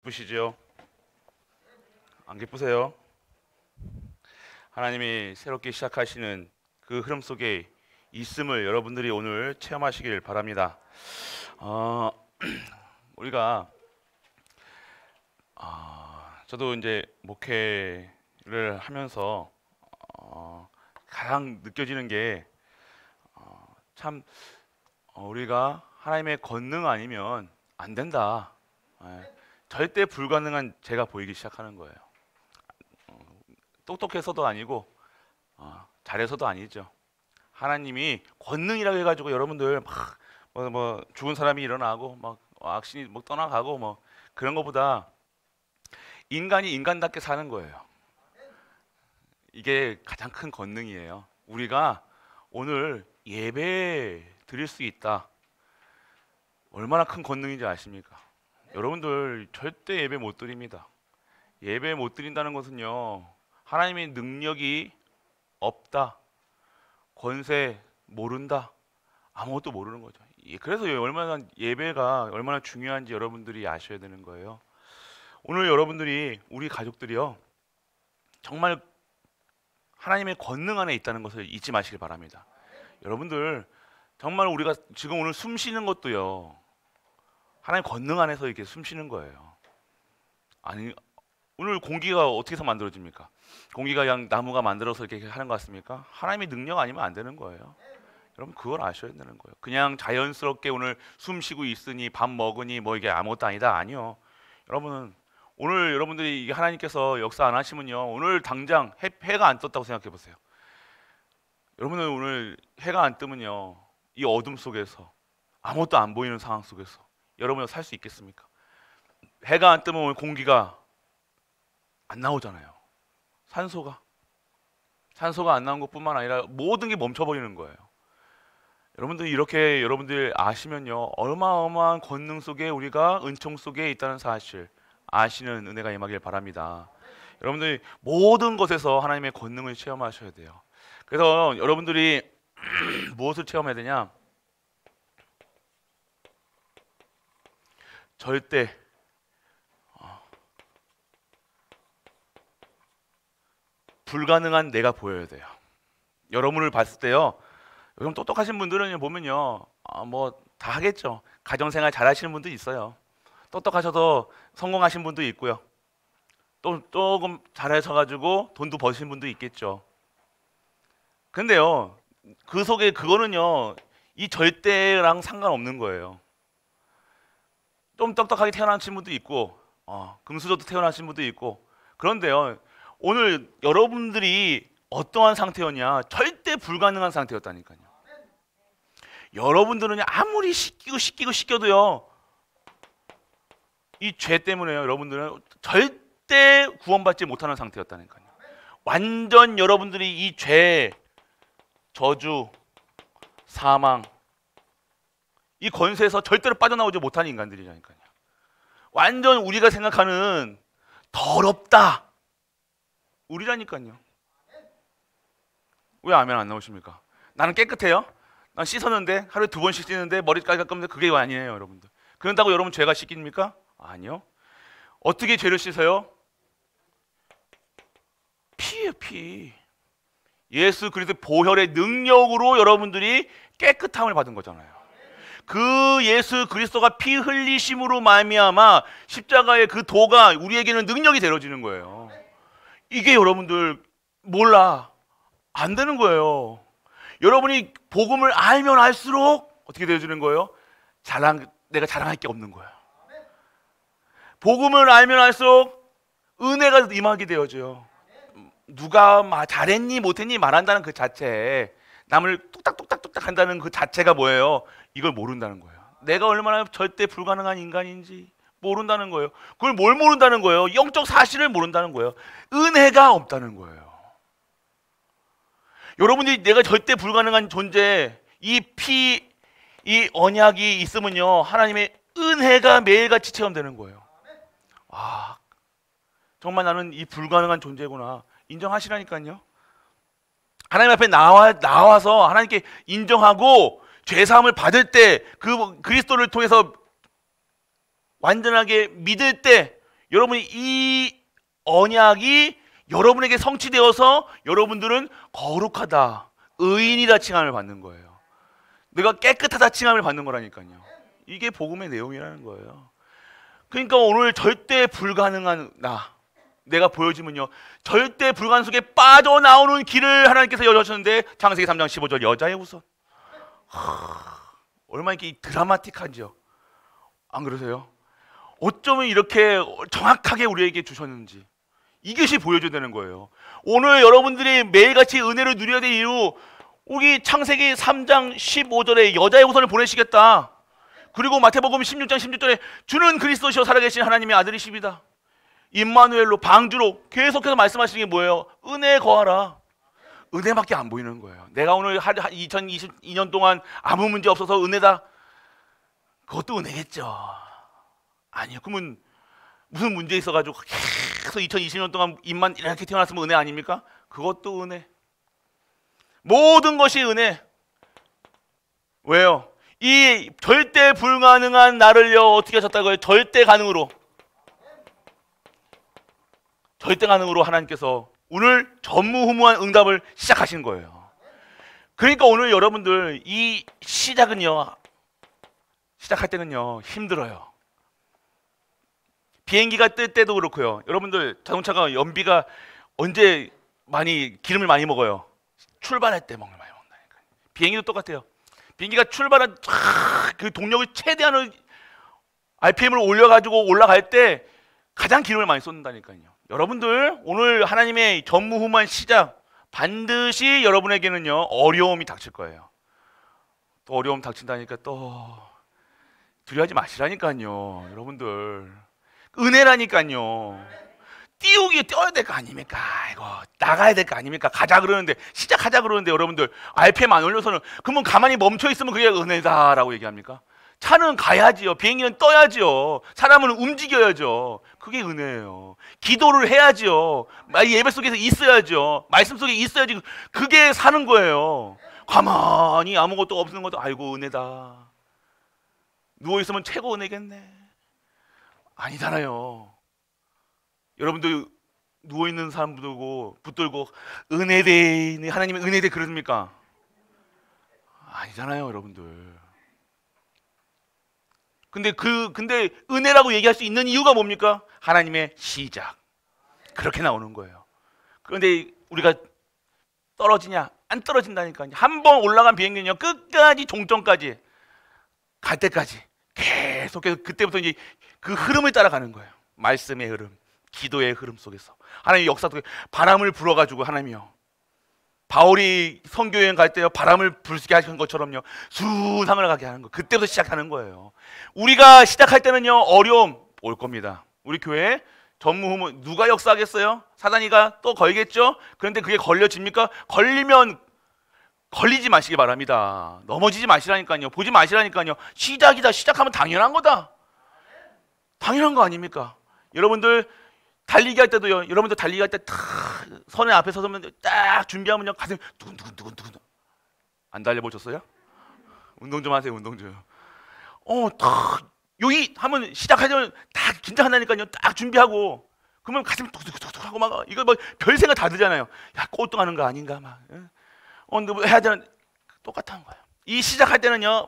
기쁘시죠? 안 기쁘세요? 하나님이 새롭게 시작하시는 그 흐름 속에 있음을 여러분들이 오늘 체험하시길 바랍니다. 우리가 저도 이제 목회를 하면서 가장 느껴지는 게 참 우리가 하나님의 권능 아니면 안 된다. 절대 불가능한 제가 보이기 시작하는 거예요. 똑똑해서도 아니고 잘해서도 아니죠. 하나님이 권능이라고 해가지고 여러분들 막 죽은 사람이 일어나고 막 악신이 뭐 떠나가고 뭐 그런 것보다 인간이 인간답게 사는 거예요. 이게 가장 큰 권능이에요. 우리가 오늘 예배 드릴 수 있다. 얼마나 큰 권능인지 아십니까? 여러분들 절대 예배 못 드립니다. 예배 못 드린다는 것은요, 하나님의 능력이 없다, 권세 모른다, 아무것도 모르는 거죠. 그래서 얼마나 예배가 얼마나 중요한지 여러분들이 아셔야 되는 거예요. 오늘 여러분들이, 우리 가족들이요, 정말 하나님의 권능 안에 있다는 것을 잊지 마시길 바랍니다. 여러분들 정말 우리가 지금 오늘 숨 쉬는 것도요, 하나님 권능 안에서 이렇게 숨 쉬는 거예요. 아니, 오늘 공기가 어떻게 해서 만들어집니까? 공기가 그냥 나무가 만들어서 이렇게 하는 것 같습니까? 하나님의 능력 아니면 안 되는 거예요. 여러분 그걸 아셔야 되는 거예요. 그냥 자연스럽게 오늘 숨 쉬고 있으니 밥 먹으니 뭐 이게 아무것도 아니다. 아니요. 여러분은 오늘 여러분들이 하나님께서 역사 안 하시면요, 오늘 당장 해가 안 떴다고 생각해 보세요. 여러분은 오늘 해가 안 뜨면요, 이 어둠 속에서 아무것도 안 보이는 상황 속에서 여러분은 살 수 있겠습니까? 해가 안 뜨면 오늘 공기가 안 나오잖아요. 산소가 안 나온 것뿐만 아니라 모든 게 멈춰버리는 거예요. 여러분들 이렇게 여러분들 아시면요, 어마어마한 권능 속에 우리가 은총 속에 있다는 사실 아시는 은혜가 임하길 바랍니다. 여러분들이 모든 것에서 하나님의 권능을 체험하셔야 돼요. 그래서 여러분들이 무엇을 체험해야 되냐? 절대 불가능한 내가 보여야 돼요. 여러분을 봤을 때요, 여러분 똑똑하신 분들은 보면요, 뭐 다 하겠죠. 가정생활 잘 하시는 분도 있어요. 똑똑하셔서 성공하신 분도 있고요. 또 조금 잘하셔가지고 돈도 버신 분도 있겠죠. 근데요, 그 속에 그거는요, 이 절대랑 상관없는 거예요. 좀 똑똑하게 태어나신 분도 있고, 금수저도 태어나신 분도 있고. 그런데요, 오늘 여러분들이 어떠한 상태였냐? 절대 불가능한 상태였다니까요. 여러분들은 아무리 시키도요, 이 죄 때문에요, 여러분들은 절대 구원받지 못하는 상태였다니까요. 완전 여러분들이 이 죄, 저주, 사망, 이 권세에서 절대로 빠져나오지 못하는 인간들이라니까요. 완전 우리가 생각하는 더럽다, 우리라니까요. 왜 아멘 안 나오십니까? 나는 깨끗해요. 난 씻었는데, 하루에 2번씩 씻는데, 머리까지 깎았는데 그게 아니에요, 여러분들. 그런다고 여러분 죄가 씻깁니까? 아니요. 어떻게 죄를 씻어요? 피예요, 피. 예수 그리스도 보혈의 능력으로 여러분들이 깨끗함을 받은 거잖아요. 그 예수 그리스도가 피 흘리심으로 말미암아 십자가의 그 도가 우리에게는 능력이 되어지는 거예요. 이게 여러분들 몰라, 안 되는 거예요. 여러분이 복음을 알면 알수록 어떻게 되어지는 거예요? 내가 자랑할 게 없는 거예요. 복음을 알면 알수록 은혜가 임하게 되어져요. 누가 잘했니 못했니 말한다는 그 자체, 남을 뚝딱뚝딱 한다는 그 자체가 뭐예요? 이걸 모른다는 거예요. 내가 얼마나 절대 불가능한 인간인지 모른다는 거예요. 그걸 뭘 모른다는 거예요? 영적 사실을 모른다는 거예요. 은혜가 없다는 거예요. 여러분들이 내가 절대 불가능한 존재, 이 언약이 있으면요, 하나님의 은혜가 매일같이 체험되는 거예요. 정말 나는 이 불가능한 존재구나 인정하시라니까요. 하나님 앞에 나와서 하나님께 인정하고 죄사함을 받을 때, 그 그리스도를 통해서 완전하게 믿을 때 여러분이 이 언약이 여러분에게 성취되어서 여러분들은 거룩하다, 의인이다 칭함을 받는 거예요. 내가 깨끗하다 칭함을 받는 거라니까요. 이게 복음의 내용이라는 거예요. 그러니까 오늘 절대 불가능한 내가 보여주면요, 절대 불가능 속에 빠져나오는 길을 하나님께서 열어주셨는데, 창세기 3장 15절 여자의 후손. 얼마나 이렇게 드라마틱한지요. 안 그러세요? 어쩌면 이렇게 정확하게 우리에게 주셨는지 이것이 보여줘야 되는 거예요. 오늘 여러분들이 매일같이 은혜를 누려야 될 이유, 우리 창세기 3장 15절에 여자의 후손을 보내시겠다. 그리고 마태복음 16장 16절에 주는 그리스도시요 살아계신 하나님의 아들이십니다. 임마누엘로, 방주로 계속해서 말씀하시는 게 뭐예요? 은혜에 거하라. 은혜밖에 안 보이는 거예요. 내가 오늘 2022년 동안 아무 문제 없어서 은혜다, 그것도 은혜겠죠. 아니요, 그러면 무슨 문제 있어가지고 계속 2020년 동안 입만 이렇게 태어났으면 은혜 아닙니까? 그것도 은혜. 모든 것이 은혜. 왜요? 이 절대 불가능한 나를요 어떻게 하셨다고요? 절대 가능으로 하나님께서 오늘 전무후무한 응답을 시작하신 거예요. 그러니까 오늘 여러분들 이 시작할 때는요 힘들어요. 비행기가 뜰 때도 그렇고요. 여러분들 자동차가 연비가 언제 기름을 많이 먹어요? 출발할 때 많이 먹는다니까요. 비행기도 똑같아요. 비행기가 출발한 그 동력을 최대한을 RPM을 올려가지고 올라갈 때 가장 기름을 많이 쏟는다니까요. 여러분들 오늘 하나님의 전무후무한 시작, 반드시 여러분에게는요 어려움이 닥칠 거예요. 또 어려움 닥친다니까 또 두려워하지 마시라니까요. 여러분들 은혜라니까요. 뛰어야 될 거 아닙니까? 이거 나가야 될 거 아닙니까? 가자 그러는데, 시작하자 그러는데 여러분들 RPM 안 올려서는, 그러면 가만히 멈춰 있으면 그게 은혜다라고 얘기합니까? 차는 가야지요. 비행기는 떠야지요. 사람은 움직여야죠. 그게 은혜예요. 기도를 해야지요. 예배 속에서 있어야죠. 말씀 속에 있어야지 그게 사는 거예요. 가만히 아무것도 없는 것도 아이고 은혜다. 누워있으면 최고 은혜겠네. 아니잖아요. 여러분들 누워있는 사람 붙들고 은혜대, 하나님의 은혜대 그러십니까? 아니잖아요 여러분들. 근데 은혜라고 얘기할 수 있는 이유가 뭡니까? 하나님의 시작, 그렇게 나오는 거예요. 그런데 우리가 떨어지냐? 안 떨어진다니까요. 한 번 올라간 비행기는요 끝까지 종점까지 갈 때까지 계속해서 그때부터 이제 그 흐름을 따라가는 거예요. 말씀의 흐름, 기도의 흐름 속에서 하나님 역사 속에 바람을 불어가지고 하나님이요, 바울이 선교여행 갈 때요 바람을 불게 하신 것처럼요 수상을 가게 하는 거, 그때부터 시작하는 거예요. 우리가 시작할 때는요 어려움 올 겁니다. 우리 교회 전무후무 누가 역사하겠어요? 사단이가 또 걸겠죠. 그런데 그게 걸려집니까? 걸리지 마시기 바랍니다. 넘어지지 마시라니까요. 보지 마시라니까요. 시작이다. 시작하면 당연한 거다. 당연한 거 아닙니까? 여러분들 달리기 할 때도요, 여러분들 달리기 할 때 탁 선에 앞에 서면 딱 준비하면요 가슴이 두근두근. 안 달려보셨어요? 운동 좀 하세요. 운동 좀. 탁 여기 하면 시작하자면 딱 긴장한다니까요. 딱 준비하고 그러면 가슴이 뚝뚝뚝 하고 막 이거 뭐 별 생각 다 들잖아요. 야 꼴등하는 거 아닌가 막. 근데 뭐 해야 되는, 똑같은 거예요. 이 시작할 때는요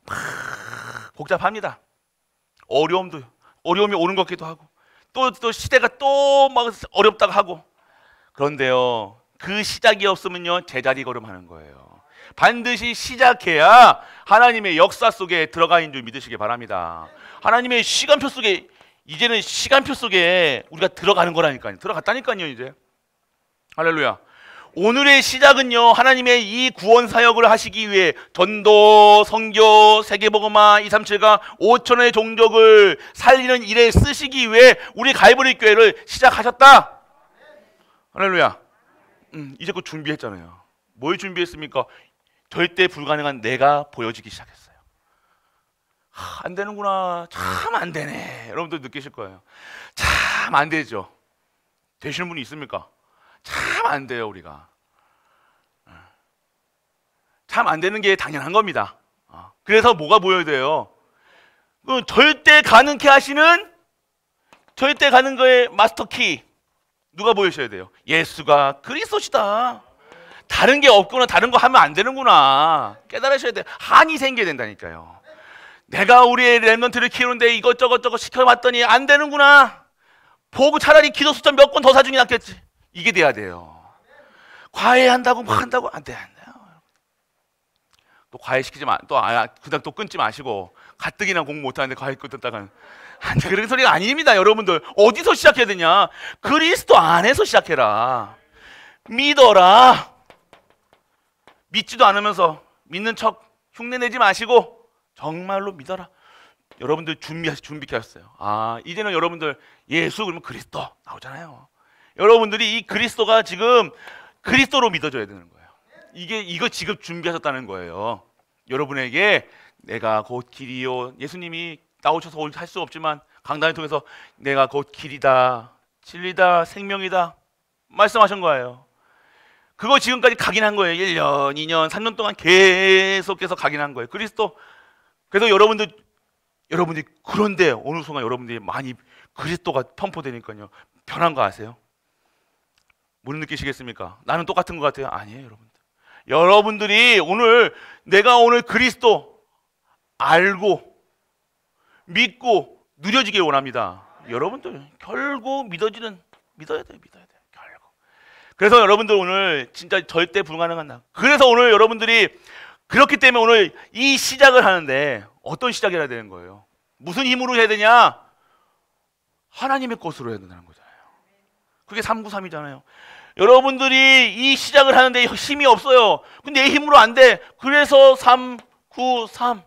막 복잡합니다. 어려움이 오는 것 같기도 하고 또 시대가 또 막 어렵다고 하고. 그런데요 그 시작이 없으면요 제자리 걸음하는 거예요. 반드시 시작해야 하나님의 역사 속에 들어가 있는 줄 믿으시기 바랍니다. 하나님의 시간표 속에, 이제는 시간표 속에 우리가 들어가는 거라니까요. 들어갔다니까요 이제. 할렐루야. 오늘의 시작은요 하나님의 이 구원 사역을 하시기 위해 전도, 선교, 세계복음화, 237가 5천의 종족을 살리는 일에 쓰시기 위해 우리 갈보리 교회를 시작하셨다. 할렐루야. 이제 곧 준비했잖아요. 뭘 준비했습니까? 절대 불가능한 내가 보여지기 시작했어요. 안 되는구나. 참 안 되네. 여러분들 느끼실 거예요. 참 안 되죠. 되시는 분이 있습니까? 참 안 돼요. 우리가 참 안 되는 게 당연한 겁니다. 그래서 뭐가 보여야 돼요? 절대 가능케 하시는 절대 가는 거의 마스터키 누가 보여주셔야 돼요? 예수가 그리스도시다. 다른 게 없구나. 다른 거 하면 안 되는구나. 깨달으셔야 돼요. 한이 생겨야 된다니까요. 내가 우리의 렘넌트를 키우는데 이것저것 시켜봤더니 안 되는구나. 보고 차라리 기도 숫자 몇 권 더 사주는 게 낫겠지. 이게 돼야 돼요. 과외한다고 뭐 한다고 안 돼요. 또 과외시키지 마. 그냥 또 끊지 마시고 가뜩이나 공부 못하는데 과외 끊었다가 그런 소리가 아닙니다. 여러분들 어디서 시작해야 되냐? 그리스도 안에서 시작해라. 믿어라. 믿지도 않으면서 믿는 척 흉내내지 마시고 정말로 믿어라. 여러분들 준비케 하셨어요. 이제는 여러분들 예수 그러면 그리스도 나오잖아요. 여러분들이 이 그리스도가 지금 그리스도로 믿어져야 되는 거예요. 이거 지금 준비하셨다는 거예요. 여러분에게 내가 곧 길이요. 예수님이 나오셔서 할 수 없지만 강단을 통해서 내가 곧 길이다, 진리다, 생명이다 말씀하신 거예요. 그거 지금까지 각인한 거예요. 1년, 2년, 3년 동안 계속해서 각인한 거예요. 그리스도. 그래서 여러분들이 그런데 어느 순간 여러분들이 많이 그리스도가 편포되니까요. 변한 거 아세요? 못 느끼시겠습니까? 나는 똑같은 것 같아요. 아니에요, 여러분들. 여러분들이 내가 오늘 그리스도 알고 믿고 누려지길 원합니다. 여러분들 결국 믿어야 돼요. 결국. 그래서 여러분들 오늘 진짜 절대 불가능한 날. 그래서 오늘 여러분들이 그렇기 때문에 오늘 이 시작을 하는데 어떤 시작을 해야 되는 거예요? 무슨 힘으로 해야 되냐? 하나님의 것으로 해야 된다는 거잖아요. 그게 393이잖아요. 여러분들이 이 시작을 하는데 힘이 없어요. 근데 내 힘으로 안 돼. 그래서 393.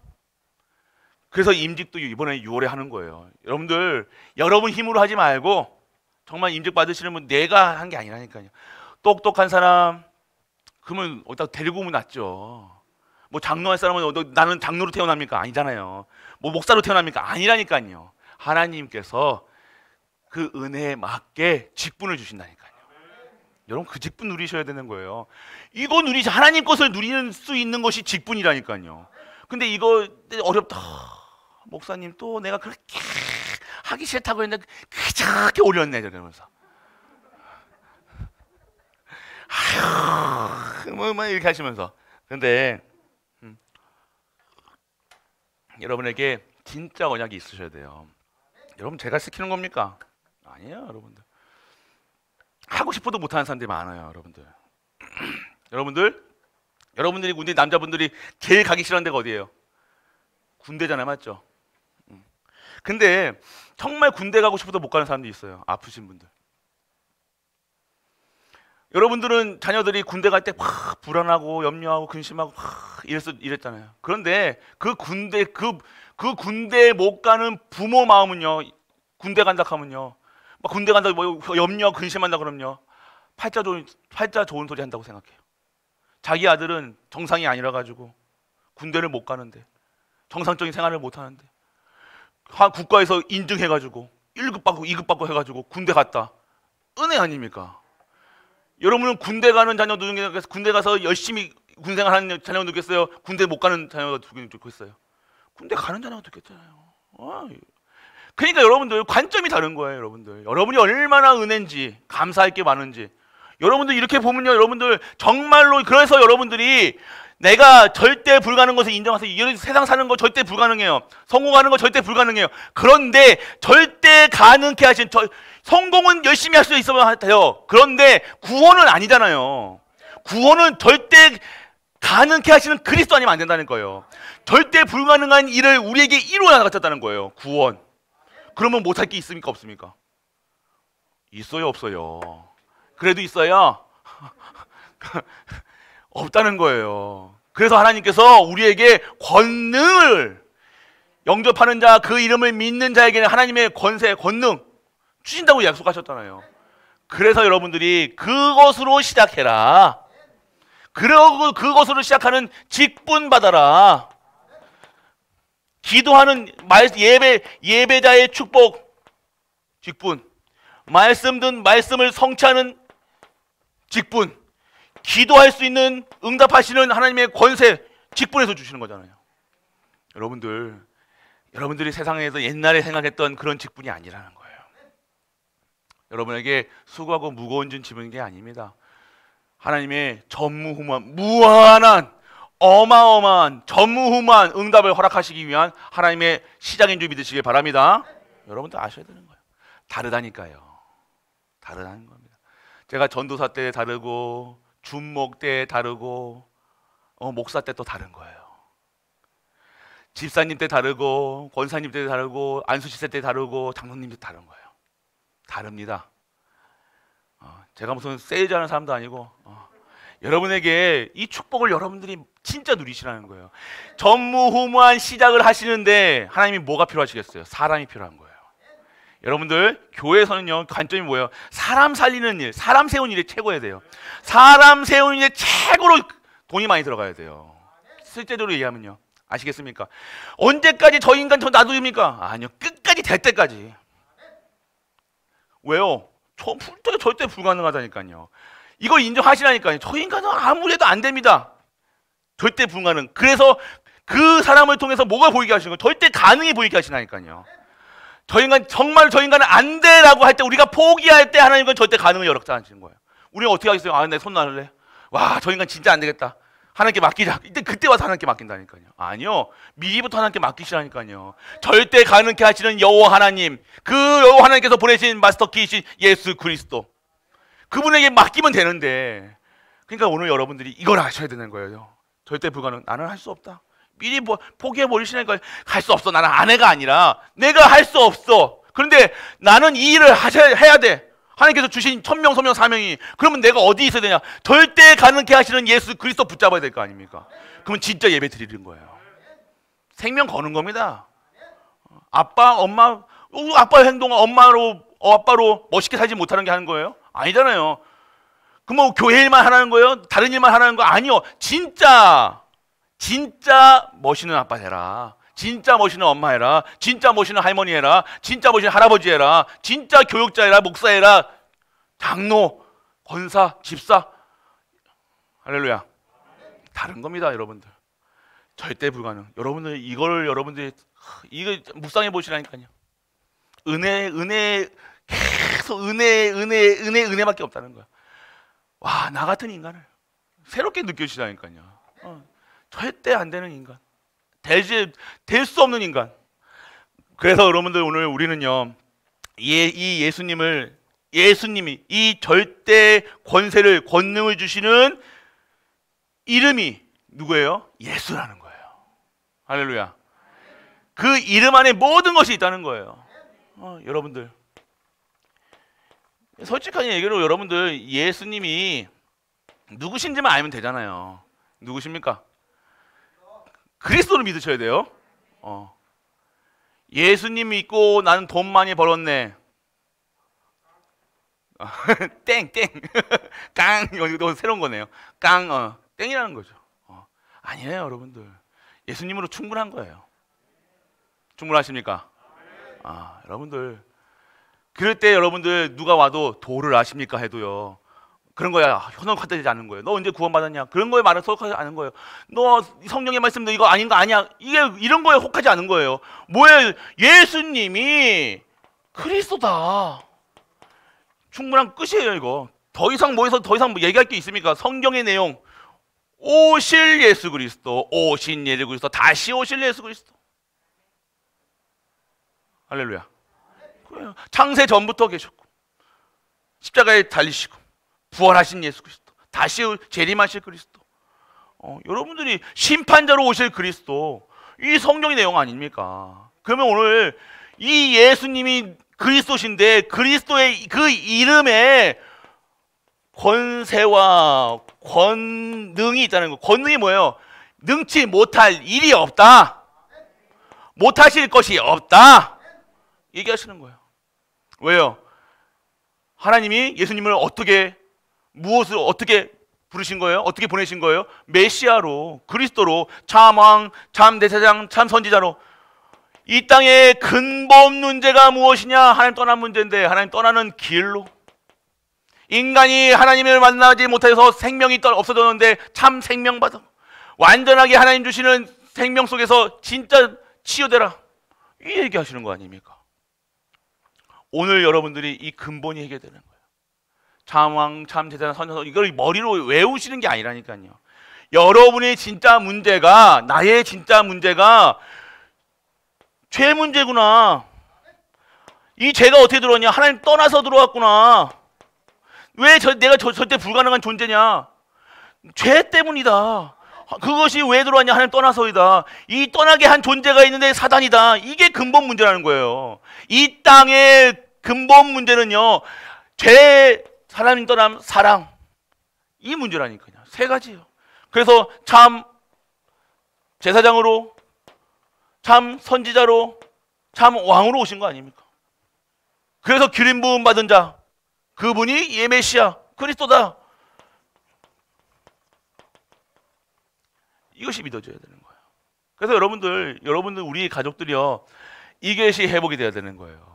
그래서 임직도 이번에 6월에 하는 거예요. 여러분들 여러분 힘으로 하지 말고 정말 임직 받으시는 분 내가 한 게 아니라니까요. 똑똑한 사람 그러면 어디다 데리고 오면 낫죠. 뭐 장로할 사람은 나는 장로로 태어납니까? 아니잖아요. 뭐 목사로 태어납니까? 아니라니까요. 하나님께서 그 은혜에 맞게 직분을 주신다니까요. 여러분 그 직분 누리셔야 되는 거예요. 이거 하나님 것을 누리는 수 있는 것이 직분이라니까요. 근데 이거 어렵다. 목사님 또 내가 그렇게 하기 싫다고 했는데 그렇게 올렸네. 그러면서 아휴 뭐 이렇게 하시면서. 근데 여러분에게 진짜 언약이 있으셔야 돼요. 여러분 제가 시키는 겁니까? 아니에요. 하고 싶어도 못하는 사람들이 많아요. 여러분들이 군대 남자분들이 제일 가기 싫어하는 데가 어디예요? 군대잖아요. 맞죠? 근데 정말 군대 가고 싶어도 못 가는 사람들이 있어요. 아프신 분들. 여러분들은 자녀들이 군대 갈 때 막 불안하고 염려하고 근심하고 막 이랬잖아요. 그런데 그 군대 못 가는 부모 마음은요. 군대 간다 하면요. 막 군대 간다 뭐 염려하고 근심한다 그러면요. 팔자 좋은 소리 한다고 생각해요. 자기 아들은 정상이 아니라 가지고 군대를 못 가는데 정상적인 생활을 못 하는데 국가에서 인증해가지고 1급 받고 2급 받고 해가지고 군대 갔다. 은혜 아닙니까? 여러분은 군대 가는 자녀도 중에서 군대 가서 열심히 군생활하는 자녀도 있겠어요? 군대 못 가는 자녀가 있겠어요? 군대 가는 자녀가 있겠잖아요. 그러니까 여러분들 관점이 다른 거예요. 여러분이 얼마나 은혜인지 감사할 게 많은지 여러분들 이렇게 보면요. 여러분들 정말로 그래서 여러분들이 내가 절대 불가능한 것을 인정해서 이 세상 사는 거 절대 불가능해요. 성공하는 거 절대 불가능해요. 그런데 절대 가능케 하신 성공은 열심히 할 수 있으면 돼요. 그런데 구원은 아니잖아요. 구원은 절대 가능케 하시는 그리스도 아니면 안 된다는 거예요. 절대 불가능한 일을 우리에게 이루어 나가셨다는 거예요. 구원. 그러면 못할 게 있습니까? 없습니까? 있어요? 없어요? 그래도 있어요? 없다는 거예요. 그래서 하나님께서 우리에게 권능을 영접하는 자, 그 이름을 믿는 자에게는 하나님의 권세, 권능 주신다고 약속하셨잖아요. 그래서 여러분들이 그것으로 시작해라. 그러고 그것으로 시작하는 직분 받아라. 기도하는 예배자의 축복, 직분. 말씀을 성취하는 직분. 기도할 수 있는 응답하시는 하나님의 권세, 직분에서 주시는 거잖아요. 여러분들이 세상에서 옛날에 생각했던 그런 직분이 아니라는 거예요. 여러분에게 수고하고 무거운 짐 지는 게 아닙니다. 하나님의 전무후무한 무한한 어마어마한 전무후무한 응답을 허락하시기 위한 하나님의 시작인 줄 믿으시길 바랍니다. 여러분들 아셔야 되는 거예요. 다르다니까요. 다르다는 겁니다. 제가 전도사 때 다르고 준목 때 다르고 목사 때 또 다른 거예요. 집사님 때 다르고 권사님 때 다르고 안수시세 때 다르고 장로님 때 다른 거예요. 다릅니다. 제가 무슨 세일즈하는 사람도 아니고 여러분에게 이 축복을 여러분들이 진짜 누리시라는 거예요. 전무후무한 시작을 하시는데 하나님이 뭐가 필요하시겠어요? 사람이 필요한 거예요. 여러분들 교회에서는요 관점이 뭐예요? 사람 살리는 일, 사람 세우는 일이 최고여야 돼요. 사람 세우는 일에 최고로 돈이 많이 들어가야 돼요. 실제적으로 얘기하면요, 아시겠습니까? 언제까지 저 인간 저 놔두입니까? 아니요, 끝까지 될 때까지. 왜요? 절대 불가능하다니까요. 이걸 인정하시라니까요. 저 인간은 아무리 해도 안 됩니다. 절대 불가능. 그래서 그 사람을 통해서 뭐가 보이게 하시는 거예요? 절대 가능해 보이게 하시라니까요. 저 인간 정말 저 인간은 안 돼라고 할 때, 우리가 포기할 때 하나님은 절대 가능을 열었다 하시는 거예요. 우리는 어떻게 하겠어요? 아, 내 손 놔줄래? 와, 저 인간 진짜 안 되겠다. 하나님께 맡기자. 그때 와서 하나님께 맡긴다니까요. 아니요, 미리부터 하나님께 맡기시라니까요. 절대 가능케 하시는 여호와 하나님, 그 여호와 하나님께서 보내신 마스터키이신 예수 그리스도, 그분에게 맡기면 되는데. 그러니까 오늘 여러분들이 이걸 아셔야 되는 거예요. 절대 불가능. 나는 할 수 없다. 미리 포기해 버리시니까 할 수 없어. 나는 아내가 아니라 내가 할 수 없어. 그런데 나는 이 일을 해야 돼. 하나님께서 주신 천명, 소명, 사명이. 그러면 내가 어디 있어야 되냐? 절대 가능케 하시는 예수 그리스도 붙잡아야 될 거 아닙니까? 그러면 진짜 예배 드리는 거예요. 생명 거는 겁니다. 아빠, 엄마, 아빠의 행동을 아빠로 멋있게 살지 못하는 게 하는 거예요? 아니잖아요. 그럼 뭐 교회 일만 하라는 거예요? 다른 일만 하라는 거? 아니요. 진짜 멋있는 아빠 해라. 진짜 멋있는 엄마 해라. 진짜 멋있는 할머니 해라. 진짜 멋있는 할아버지 해라. 진짜 교육자 해라. 목사 해라. 장로, 권사, 집사. 할렐루야. 다른 겁니다, 여러분들. 절대 불가능. 여러분들 여러분들이 이거 묵상해 보시라니까요. 계속 은혜밖에 없다는 거야. 와, 나 같은 인간을 새롭게 느껴지다니까요. 절대 안 되는 인간, 될 수 없는 인간. 그래서 여러분들 오늘 우리는요, 이 예수님이 이 절대 권능을 주시는 이름이 누구예요? 예수라는 거예요. 할렐루야. 그 이름 안에 모든 것이 있다는 거예요. 여러분들, 솔직하게 얘기로 여러분들 예수님이 누구신지만 알면 되잖아요. 누구십니까? 그리스도를 믿으셔야 돼요. 예수님 믿고 나는 돈 많이 벌었네. 땡. 깡. 이거 새로운 거네요. 깡. 땡이라는 거죠. 아니에요, 여러분들. 예수님으로 충분한 거예요. 충분하십니까? 여러분들, 그럴 때 여러분들 누가 와도 도를 아십니까 해도요, 그런 거야 현혹하지 않는 거예요. 너 언제 구원받았냐? 그런 거에 말은 속하지 않은 거예요. 너 성경의 말씀도 이거 아닌 거 아니야? 이런 거에 혹하지 않은 거예요. 뭐예요? 예수님이 그리스도다. 충분한 끝이에요. 이거 더 이상 얘기할 게 있습니까? 성경의 내용, 오실 예수 그리스도, 오신 예수 그리스도, 다시 오실 예수 그리스도. 할렐루야. 창세 전부터 계셨고 십자가에 달리시고 부활하신 예수 그리스도, 다시 재림하실 그리스도, 여러분들이 심판자로 오실 그리스도, 이 성경의 내용 아닙니까? 그러면 오늘 이 예수님이 그리스도신데 그리스도의 그 이름에 권세와 권능이 있다는 거. 권능이 뭐예요? 능치 못할 일이 없다. 못하실 것이 없다. 얘기하시는 거예요. 왜요? 하나님이 예수님을 무엇을 어떻게 부르신 거예요? 어떻게 보내신 거예요? 메시아로, 그리스도로, 참 왕, 참 대제사장, 참 선지자로. 이 땅의 근본 문제가 무엇이냐? 하나님 떠난 문제인데, 하나님 떠나는 길로, 인간이 하나님을 만나지 못해서 생명이 없어졌는데 참 생명 받아 완전하게 하나님 주시는 생명 속에서 진짜 치유되라, 이 얘기하시는 거 아닙니까? 오늘 여러분들이 이 근본이 해결되는 거예요. 참왕, 참제사장, 선지자 이걸 머리로 외우시는 게 아니라니까요. 여러분의 진짜 문제가, 나의 진짜 문제가 죄 문제구나. 이 죄가 어떻게 들어왔냐? 하나님 떠나서 들어왔구나. 왜 내가 절대 불가능한 존재냐? 죄 때문이다. 그것이 왜 들어왔냐? 하나님 떠나서이다. 이 떠나게 한 존재가 있는데 사단이다. 이게 근본 문제라는 거예요. 이 땅의 근본 문제는요, 죄, 하나님 떠남, 사랑. 이 문제라니까요. 세 가지예요. 그래서 참 제사장으로, 참 선지자로, 참 왕으로 오신 거 아닙니까? 그래서 기름 부음 받은 자, 그분이 예메시아 그리스도다. 이것이 믿어져야 되는 거예요. 그래서 여러분들 우리 가족들이요, 이것이 회복이 돼야 되는 거예요.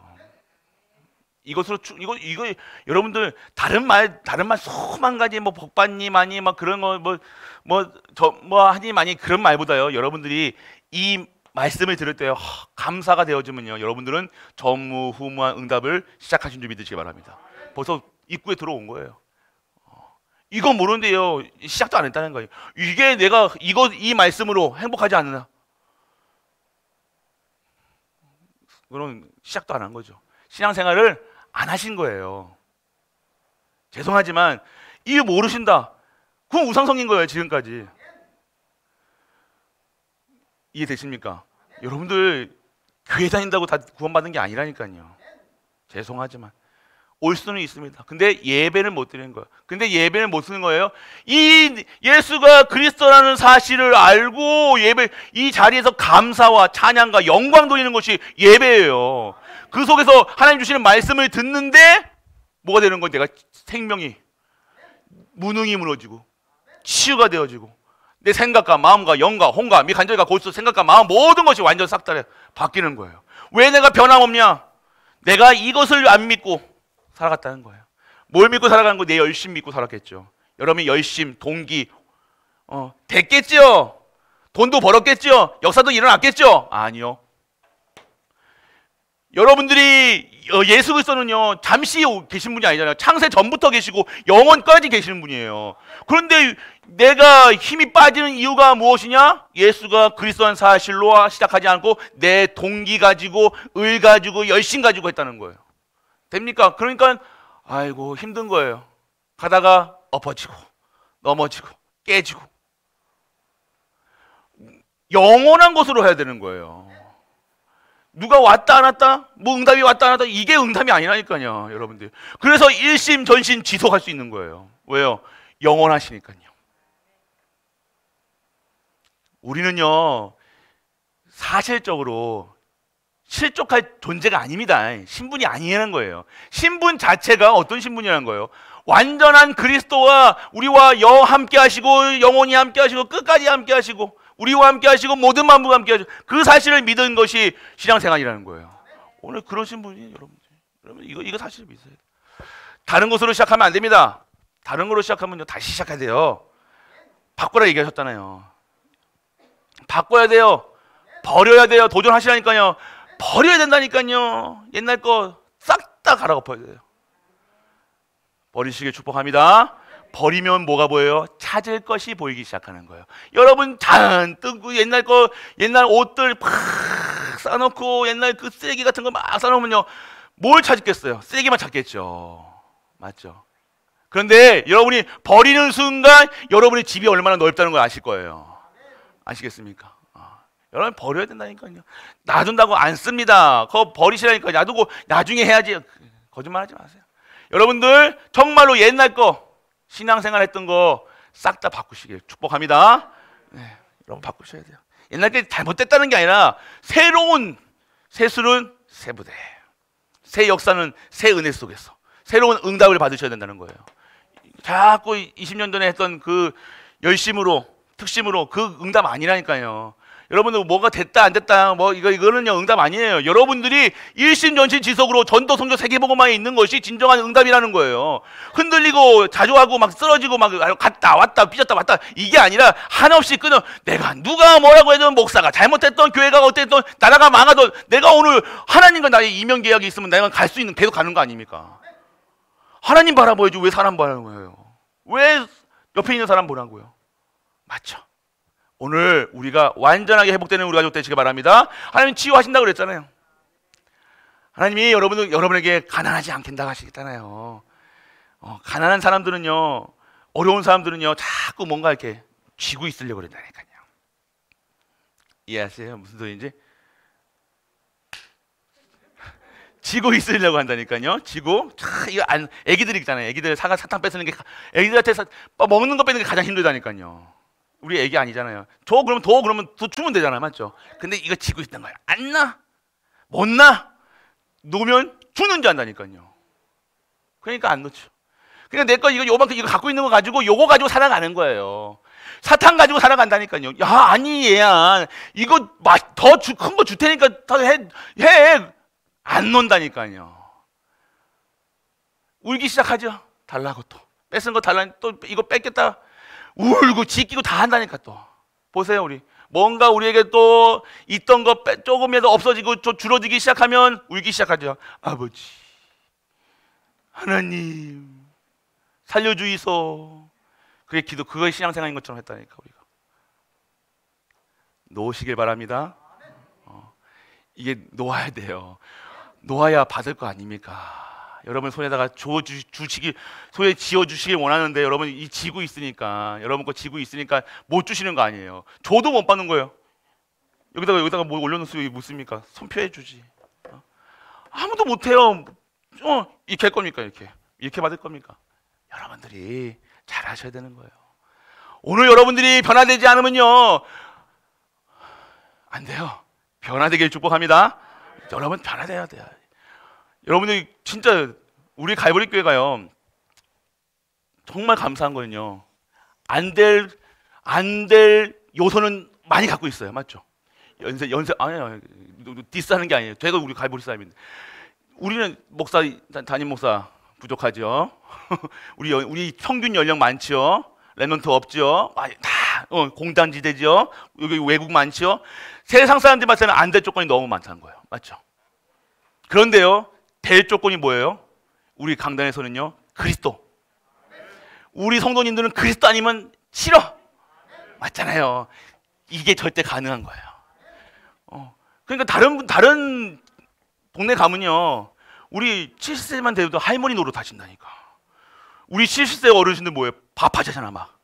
이것으로 이거 여러분들 다른 말 수만 가지 뭐 복받니 많이 막 그런 거 뭐 하니 많이 그런 말보다요, 여러분들이 이 말씀을 들을 때 감사가 되어지면요, 여러분들은 전무후무한 응답을 시작하신 줄 믿으시기 바랍니다. 벌써 입구에 들어온 거예요. 이거 모르는데요, 시작도 안 했다는 거예요. 이게 내가 이 말씀으로 행복하지 않느냐? 그럼 시작도 안 한 거죠. 신앙생활을 안 하신 거예요. 죄송하지만 이거 모르신다. 그건 우상성인 거예요, 지금까지. 이해되십니까? 여러분들 교회 다닌다고 다 구원받은 게 아니라니까요. 죄송하지만 올 수는 있습니다. 근데 예배를 못 드리는 거예요. 근데 예배를 못 쓰는 거예요. 이 예수가 그리스도라는 사실을 알고 이 자리에서 감사와 찬양과 영광 돌리는 것이 예배예요. 그 속에서 하나님 주시는 말씀을 듣는데 뭐가 되는 건, 내가 생명이 무능이 무너지고 치유가 되어지고 내 생각과 마음과 영과 혼과 미 간절과 골수 생각과 마음 모든 것이 완전 싹 다 바뀌는 거예요. 왜 내가 변함없냐? 내가 이것을 안 믿고 살아갔다는 거예요. 뭘 믿고 살아가는 거? 내 열심 믿고 살았겠죠. 여러분이 열심, 동기 됐겠죠? 돈도 벌었겠죠? 역사도 일어났겠죠? 아니요. 여러분들이 예수 그리스도는요, 잠시 계신 분이 아니잖아요. 창세 전부터 계시고 영원까지 계시는 분이에요. 그런데 내가 힘이 빠지는 이유가 무엇이냐? 예수가 그리스도한 사실로 시작하지 않고 내 동기 가지고, 의 가지고, 열심 가지고 했다는 거예요. 됩니까? 그러니까 아이고 힘든 거예요. 가다가 엎어지고 넘어지고 깨지고. 영원한 것으로 해야 되는 거예요. 누가 왔다 안 왔다? 뭐 응답이 왔다 안 왔다? 이게 응답이 아니라니까요, 여러분들. 그래서 일심 전심 지속할 수 있는 거예요. 왜요? 영원하시니까요. 우리는요, 사실적으로 실족할 존재가 아닙니다. 신분이 아니라는 거예요. 신분 자체가 어떤 신분이라는 거예요? 완전한 그리스도와 우리와 함께 하시고, 영원히 함께 하시고, 끝까지 함께 하시고, 우리와 함께 하시고, 모든 만부가 함께 하시고, 그 사실을 믿은 것이 신앙생활이라는 거예요. 오늘 그러신 분이 여러분 이거 사실을 믿으세요. 다른 것으로 시작하면 안 됩니다. 다른 거로 시작하면요, 다시 시작해야 돼요. 바꾸라 얘기하셨잖아요. 바꿔야 돼요. 버려야 돼요. 도전하시라니까요. 버려야 된다니까요. 옛날 거 싹 다 갈아엎어야 돼요. 버리시길 축복합니다. 버리면 뭐가 보여요? 찾을 것이 보이기 시작하는 거예요. 여러분 잔뜩 옛날 옷들 팍 싸놓고 옛날 그 쓰레기 같은 거 막 싸놓으면요, 뭘 찾겠어요? 쓰레기만 찾겠죠. 맞죠? 그런데 여러분이 버리는 순간 여러분의 집이 얼마나 넓다는 걸 아실 거예요. 아시겠습니까? 여러분 버려야 된다니까요. 놔둔다고 안 씁니다. 그거 버리시라니까요. 놔두고 나중에 해야지. 거짓말하지 마세요. 여러분들 정말로 옛날 거, 신앙생활 했던 거 싹 다 바꾸시길 축복합니다. 네, 여러분 바꾸셔야 돼요. 옛날 게 잘못됐다는 게 아니라 새로운 새술은 새 부대, 새 역사는 새 은혜 속에서 새로운 응답을 받으셔야 된다는 거예요. 자꾸 20년 전에 했던 그 열심으로 특심으로 그 응답 아니라니까요. 여러분들 뭐가 됐다 안 됐다 뭐 이거는요 응답 아니에요. 여러분들이 일심전심지속으로 전도 성교 세계복음화에 있는 것이 진정한 응답이라는 거예요. 흔들리고 자주하고 막 쓰러지고 막 갔다 왔다 삐졌다 왔다 이게 아니라 한없이 끊어. 내가 누가 뭐라고 해도 목사가 잘못했던 교회가 어땠던 나라가 망하던 내가 오늘 하나님과 나의 이면 계약이 있으면 내가 갈 수 있는 계속 가는 거 아닙니까? 하나님 바라봐야지 왜 사람 바라봐요? 왜 옆에 있는 사람 보라고요? 맞죠? 오늘 우리가 완전하게 회복되는 우리 가족 되시기 바랍니다. 하나님 치유하신다고 그랬잖아요. 하나님이 여러분에게 가난하지 않겠다 하시겠잖아요. 가난한 사람들은요, 어려운 사람들은요, 자꾸 뭔가 이렇게 쥐고 있으려고 그런다니까요. 이해하세요? 무슨 소리인지? 지고 있으려고 한다니까요. 지고 이거 애기들 있잖아요. 애기들 사탕 뺏는 게 애기들한테 먹는 거 뺏는 게 가장 힘들다니까요. 우리 애기 아니잖아요. 그러면 더 주면 되잖아요, 맞죠? 근데 이거 지고 있던 거예요. 안 나, 못 나, 놓으면 주는 줄 안다니까요. 그러니까 안 놓죠. 그러니까 내 거 요만큼 이거 갖고 있는 거 가지고 요거 가지고 살아가는 거예요. 사탕 가지고 살아간다니까요. 야 아니 얘야 이거 더 큰 거 줄 테니까 더 해. 안 논다니까요. 울기 시작하죠. 달라고 또 뺏은 거 달라 또 이거 뺏겠다 울고 지키고 다 한다니까. 또 보세요. 우리 뭔가 우리에게 또 있던 거 조금이라도 없어지고 줄어들기 시작하면 울기 시작하죠. 아버지 하나님 살려주이소. 그게 기도 그거의 신앙생활인 것처럼 했다니까. 우리가 놓으시길 바랍니다. 이게 놓아야 돼요. 놓아야 받을 거 아닙니까? 여러분 손에다가 손에 쥐어주시길 원하는데 여러분 이 지고 있으니까 여러분 거 지고 있으니까 못 주시는 거 아니에요. 줘도 못 받는 거예요. 여기다가 뭐 올려놓으면 묻습니까? 손표해 주지. 아무도 못해요. 이렇게 할 겁니까? 이렇게 받을 겁니까? 여러분들이 잘 하셔야 되는 거예요. 오늘 여러분들이 변화되지 않으면요 안 돼요. 변화되길 축복합니다. 여러분 변화돼야 돼요. 여러분들이 진짜 우리 갈보리 교회가요 정말 감사한 거는요 안 될 요소는 많이 갖고 있어요. 맞죠? 연세 아니에요. 디스하는 게 아니에요. 제가 우리 갈보리 사람인데 우리는 담임 목사 부족하죠. 우리 평균 연령 많죠. 랩런트 없죠. 다 공단지대죠. 여기 외국 많죠. 세상 사람들 봤을 때는 안 될 조건이 너무 많다는 거예요. 맞죠? 그런데요 될 조건이 뭐예요? 우리 강단에서는요 그리스도. 우리 성도님들은 그리스도 아니면 싫어. 맞잖아요. 이게 절대 가능한 거예요. 그러니까 다른 동네 가면요 우리 70세만 돼도 할머니 노릇 하신다니까. 우리 70세 어르신들 뭐예요? 밥하잖아 막.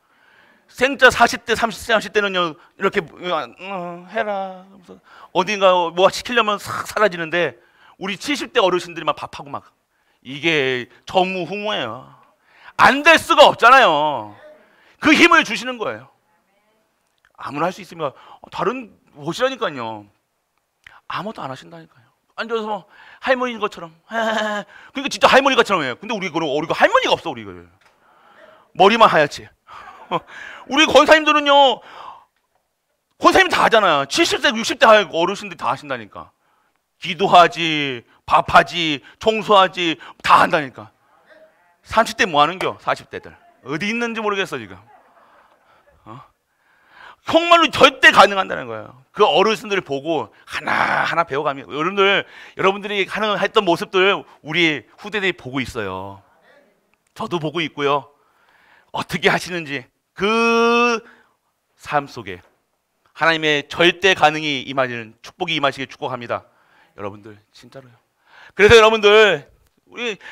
생자 40대, 30대는요 이렇게 해라. 어딘가 뭐 시키려면 싹 사라지는데 우리 70대 어르신들이 막 밥하고 막 이게 전무후무예요. 안 될 수가 없잖아요. 그 힘을 주시는 거예요. 아무나 할 수 있습니까? 다른 보시라니까요. 아무것도 안 하신다니까요. 앉아서 할머니인 것처럼. 그러니까 진짜 할머니 것처럼 해요. 근데 우리가 할머니가 없어. 우리가 머리만 하얗지. 우리 권사님들은요 권사님 다 하잖아요. 70세 60대 어르신들 다 하신다니까. 기도하지 밥하지 청소하지 다 한다니까. 30대 뭐 하는겨? 40대들 어디 있는지 모르겠어 지금. 정말로 절대 가능한다는 거예요. 그 어르신들을 보고 하나하나 배워가면 여러분들이 했던 모습들 우리 후대들이 보고 있어요. 저도 보고 있고요. 어떻게 하시는지 그 삶 속에 하나님의 절대 가능이 임하는 축복이 임하시길 축복합니다. 여러분들 진짜로요. 그래서 여러분들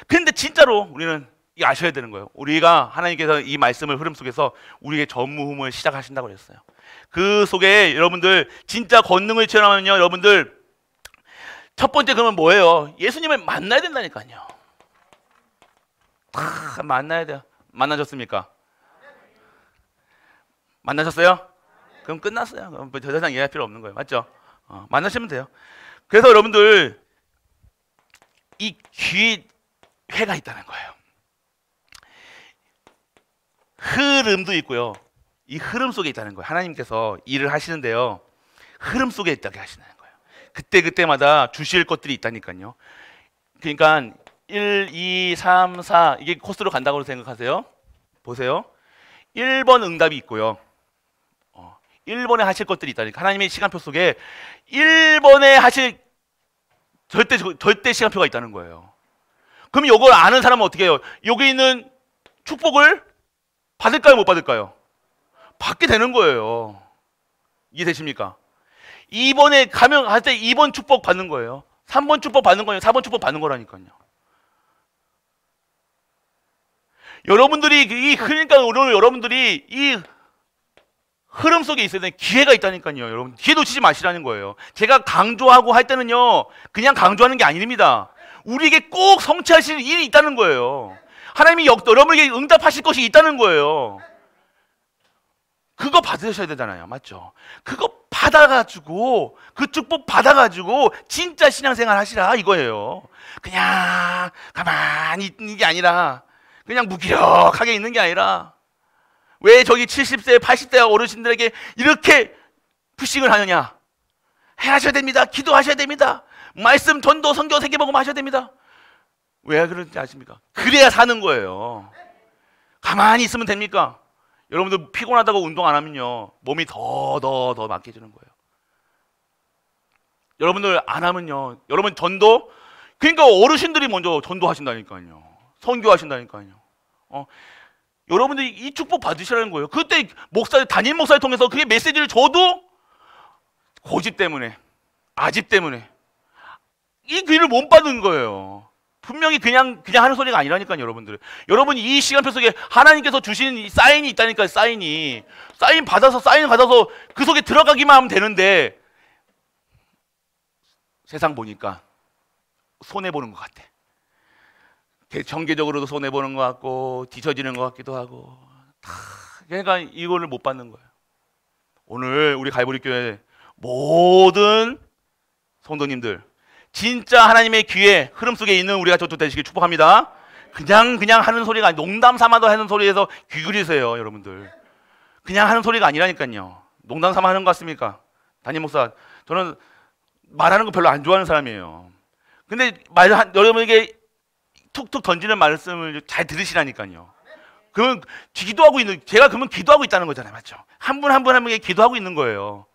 근데 진짜로 우리는 이거 아셔야 되는 거예요. 우리가 하나님께서 이 말씀을 흐름 속에서 우리에게 전무후무를 시작하신다고 그랬어요. 그 속에 여러분들 진짜 권능을 체험하면요 여러분들 첫 번째 그러면 뭐예요? 예수님을 만나야 된다니까요. 다 만나야 돼요. 만나셨습니까? 만나셨어요? 그럼 끝났어요. 그럼 더 이상 이해할 필요 없는 거예요. 맞죠? 만나시면 돼요. 그래서 여러분들 이 기회가 있다는 거예요. 흐름도 있고요. 이 흐름 속에 있다는 거예요. 하나님께서 일을 하시는데요. 흐름 속에 있다게 하시는 거예요. 그때마다 주실 것들이 있다니까요. 그러니까 1, 2, 3, 4 이게 코스로 간다고 생각하세요. 보세요. 1번 응답이 있고요. 1번에 하실 것들이 있다니까. 하나님의 시간표 속에 1번에 하실 절대 시간표가 있다는 거예요. 그럼 이걸 아는 사람은 어떻게 해요? 여기 있는 축복을 받을까요? 못 받을까요? 받게 되는 거예요. 이해되십니까? 2번에 가면 할 때 2번 축복 받는 거예요. 3번 축복 받는 거예요. 4번 축복 받는 거라니까요. 여러분들이 그러니까 오늘 여러분들이 이 흐름 속에 있어야 되는 기회가 있다니까요. 여러분 기회 놓치지 마시라는 거예요. 제가 강조하고 할 때는요, 그냥 강조하는 게 아닙니다. 우리에게 꼭 성취하실 일이 있다는 거예요. 하나님이 여러분에게 응답하실 것이 있다는 거예요. 그거 받으셔야 되잖아요. 맞죠? 그거 받아가지고 그 축복 받아가지고 진짜 신앙생활 하시라 이거예요. 그냥 가만히 있는 게 아니라, 그냥 무기력하게 있는 게 아니라, 왜 저기 70세 80대 어르신들에게 이렇게 푸싱을 하느냐? 해하셔야 됩니다. 기도하셔야 됩니다. 말씀, 전도, 선교, 세계복음 하셔야 됩니다. 왜 그런지 아십니까? 그래야 사는 거예요. 가만히 있으면 됩니까? 여러분들 피곤하다고 운동 안 하면요, 몸이 더 막혀지는 거예요. 여러분들 안 하면요, 여러분 전도, 그러니까 어르신들이 먼저 전도하신다니까요. 선교하신다니까요. 여러분들이 이 축복 받으시라는 거예요. 그때 담임 목사를 통해서 그게 메시지를 줘도 고집 때문에, 아집 때문에 이 귀를 못 받은 거예요. 분명히 그냥 하는 소리가 아니라니까요, 여러분들. 여러분 이 시간표 속에 하나님께서 주신 이 사인이 있다니까요. 사인 받아서 그 속에 들어가기만 하면 되는데, 세상 보니까 손해 보는 것 같아. 정계적으로도 손해 보는 것 같고 뒤처지는 것 같기도 하고, 그러니까 이거를 못 받는 거예요. 오늘 우리 갈보리 교회 모든 성도님들, 진짜 하나님의 귀에 흐름 속에 있는 우리가 저도 되시길 축복합니다. 그냥 하는 소리가 아니, 농담 삼아도 하는 소리에서 귀 기울이세요, 여러분들. 그냥 하는 소리가 아니라니까요. 농담 삼아 하는 것 같습니까? 담임 목사, 저는 말하는 거 별로 안 좋아하는 사람이에요. 근데 여러분에게 툭툭 던지는 말씀을 잘 들으시라니까요. 그러면 제가 그러면 기도하고 있다는 거잖아요. 맞죠? 한 분 한 분에게 기도하고 있는 거예요.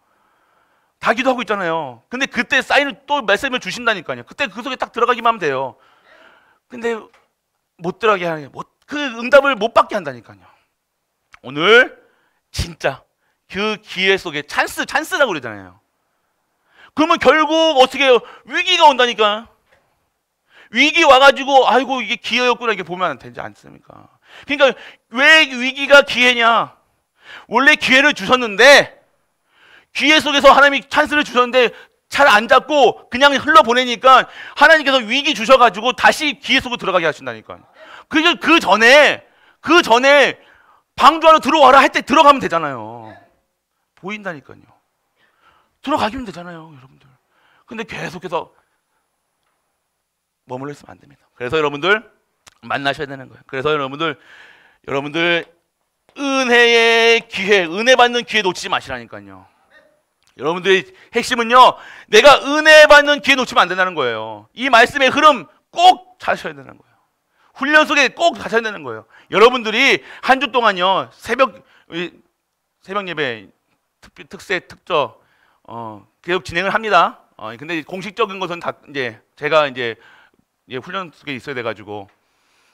다 기도하고 있잖아요. 근데 그때 사인을 또 말씀을 주신다니까요. 그때 그 속에 딱 들어가기만 하면 돼요. 근데 못 들어가게 하는, 그 응답을 못 받게 한다니까요. 오늘 진짜 그 기회 속에 찬스라고 그러잖아요. 그러면 결국 어떻게 해요? 위기가 온다니까. 위기 와가지고 아이고 이게 기회였구나, 이게 보면 되지 않습니까? 그러니까 왜 위기가 기회냐? 원래 기회를 주셨는데, 기회 속에서 하나님이 찬스를 주셨는데 잘 안 잡고 그냥 흘러보내니까 하나님께서 위기 주셔가지고 다시 기회 속으로 들어가게 하신다니까요. 그 전에 방주 안으로 들어와라 할 때 들어가면 되잖아요. 보인다니까요. 들어가기면 되잖아요, 여러분들. 근데 계속해서 머물러 있으면 안 됩니다. 그래서 여러분들 만나셔야 되는 거예요. 그래서 여러분들 은혜의 기회, 은혜 받는 기회 놓치지 마시라니까요. 여러분들의 핵심은요, 내가 은혜 받는 기회 놓치면 안 된다는 거예요. 이 말씀의 흐름 꼭 찾으셔야 되는 거예요. 훈련 속에 꼭 가셔야 되는 거예요. 여러분들이 한 주 동안요, 새벽 예배 특세 특저 계속 진행을 합니다. 근데 공식적인 것은 다 제가 훈련 속에 있어야 돼가지고,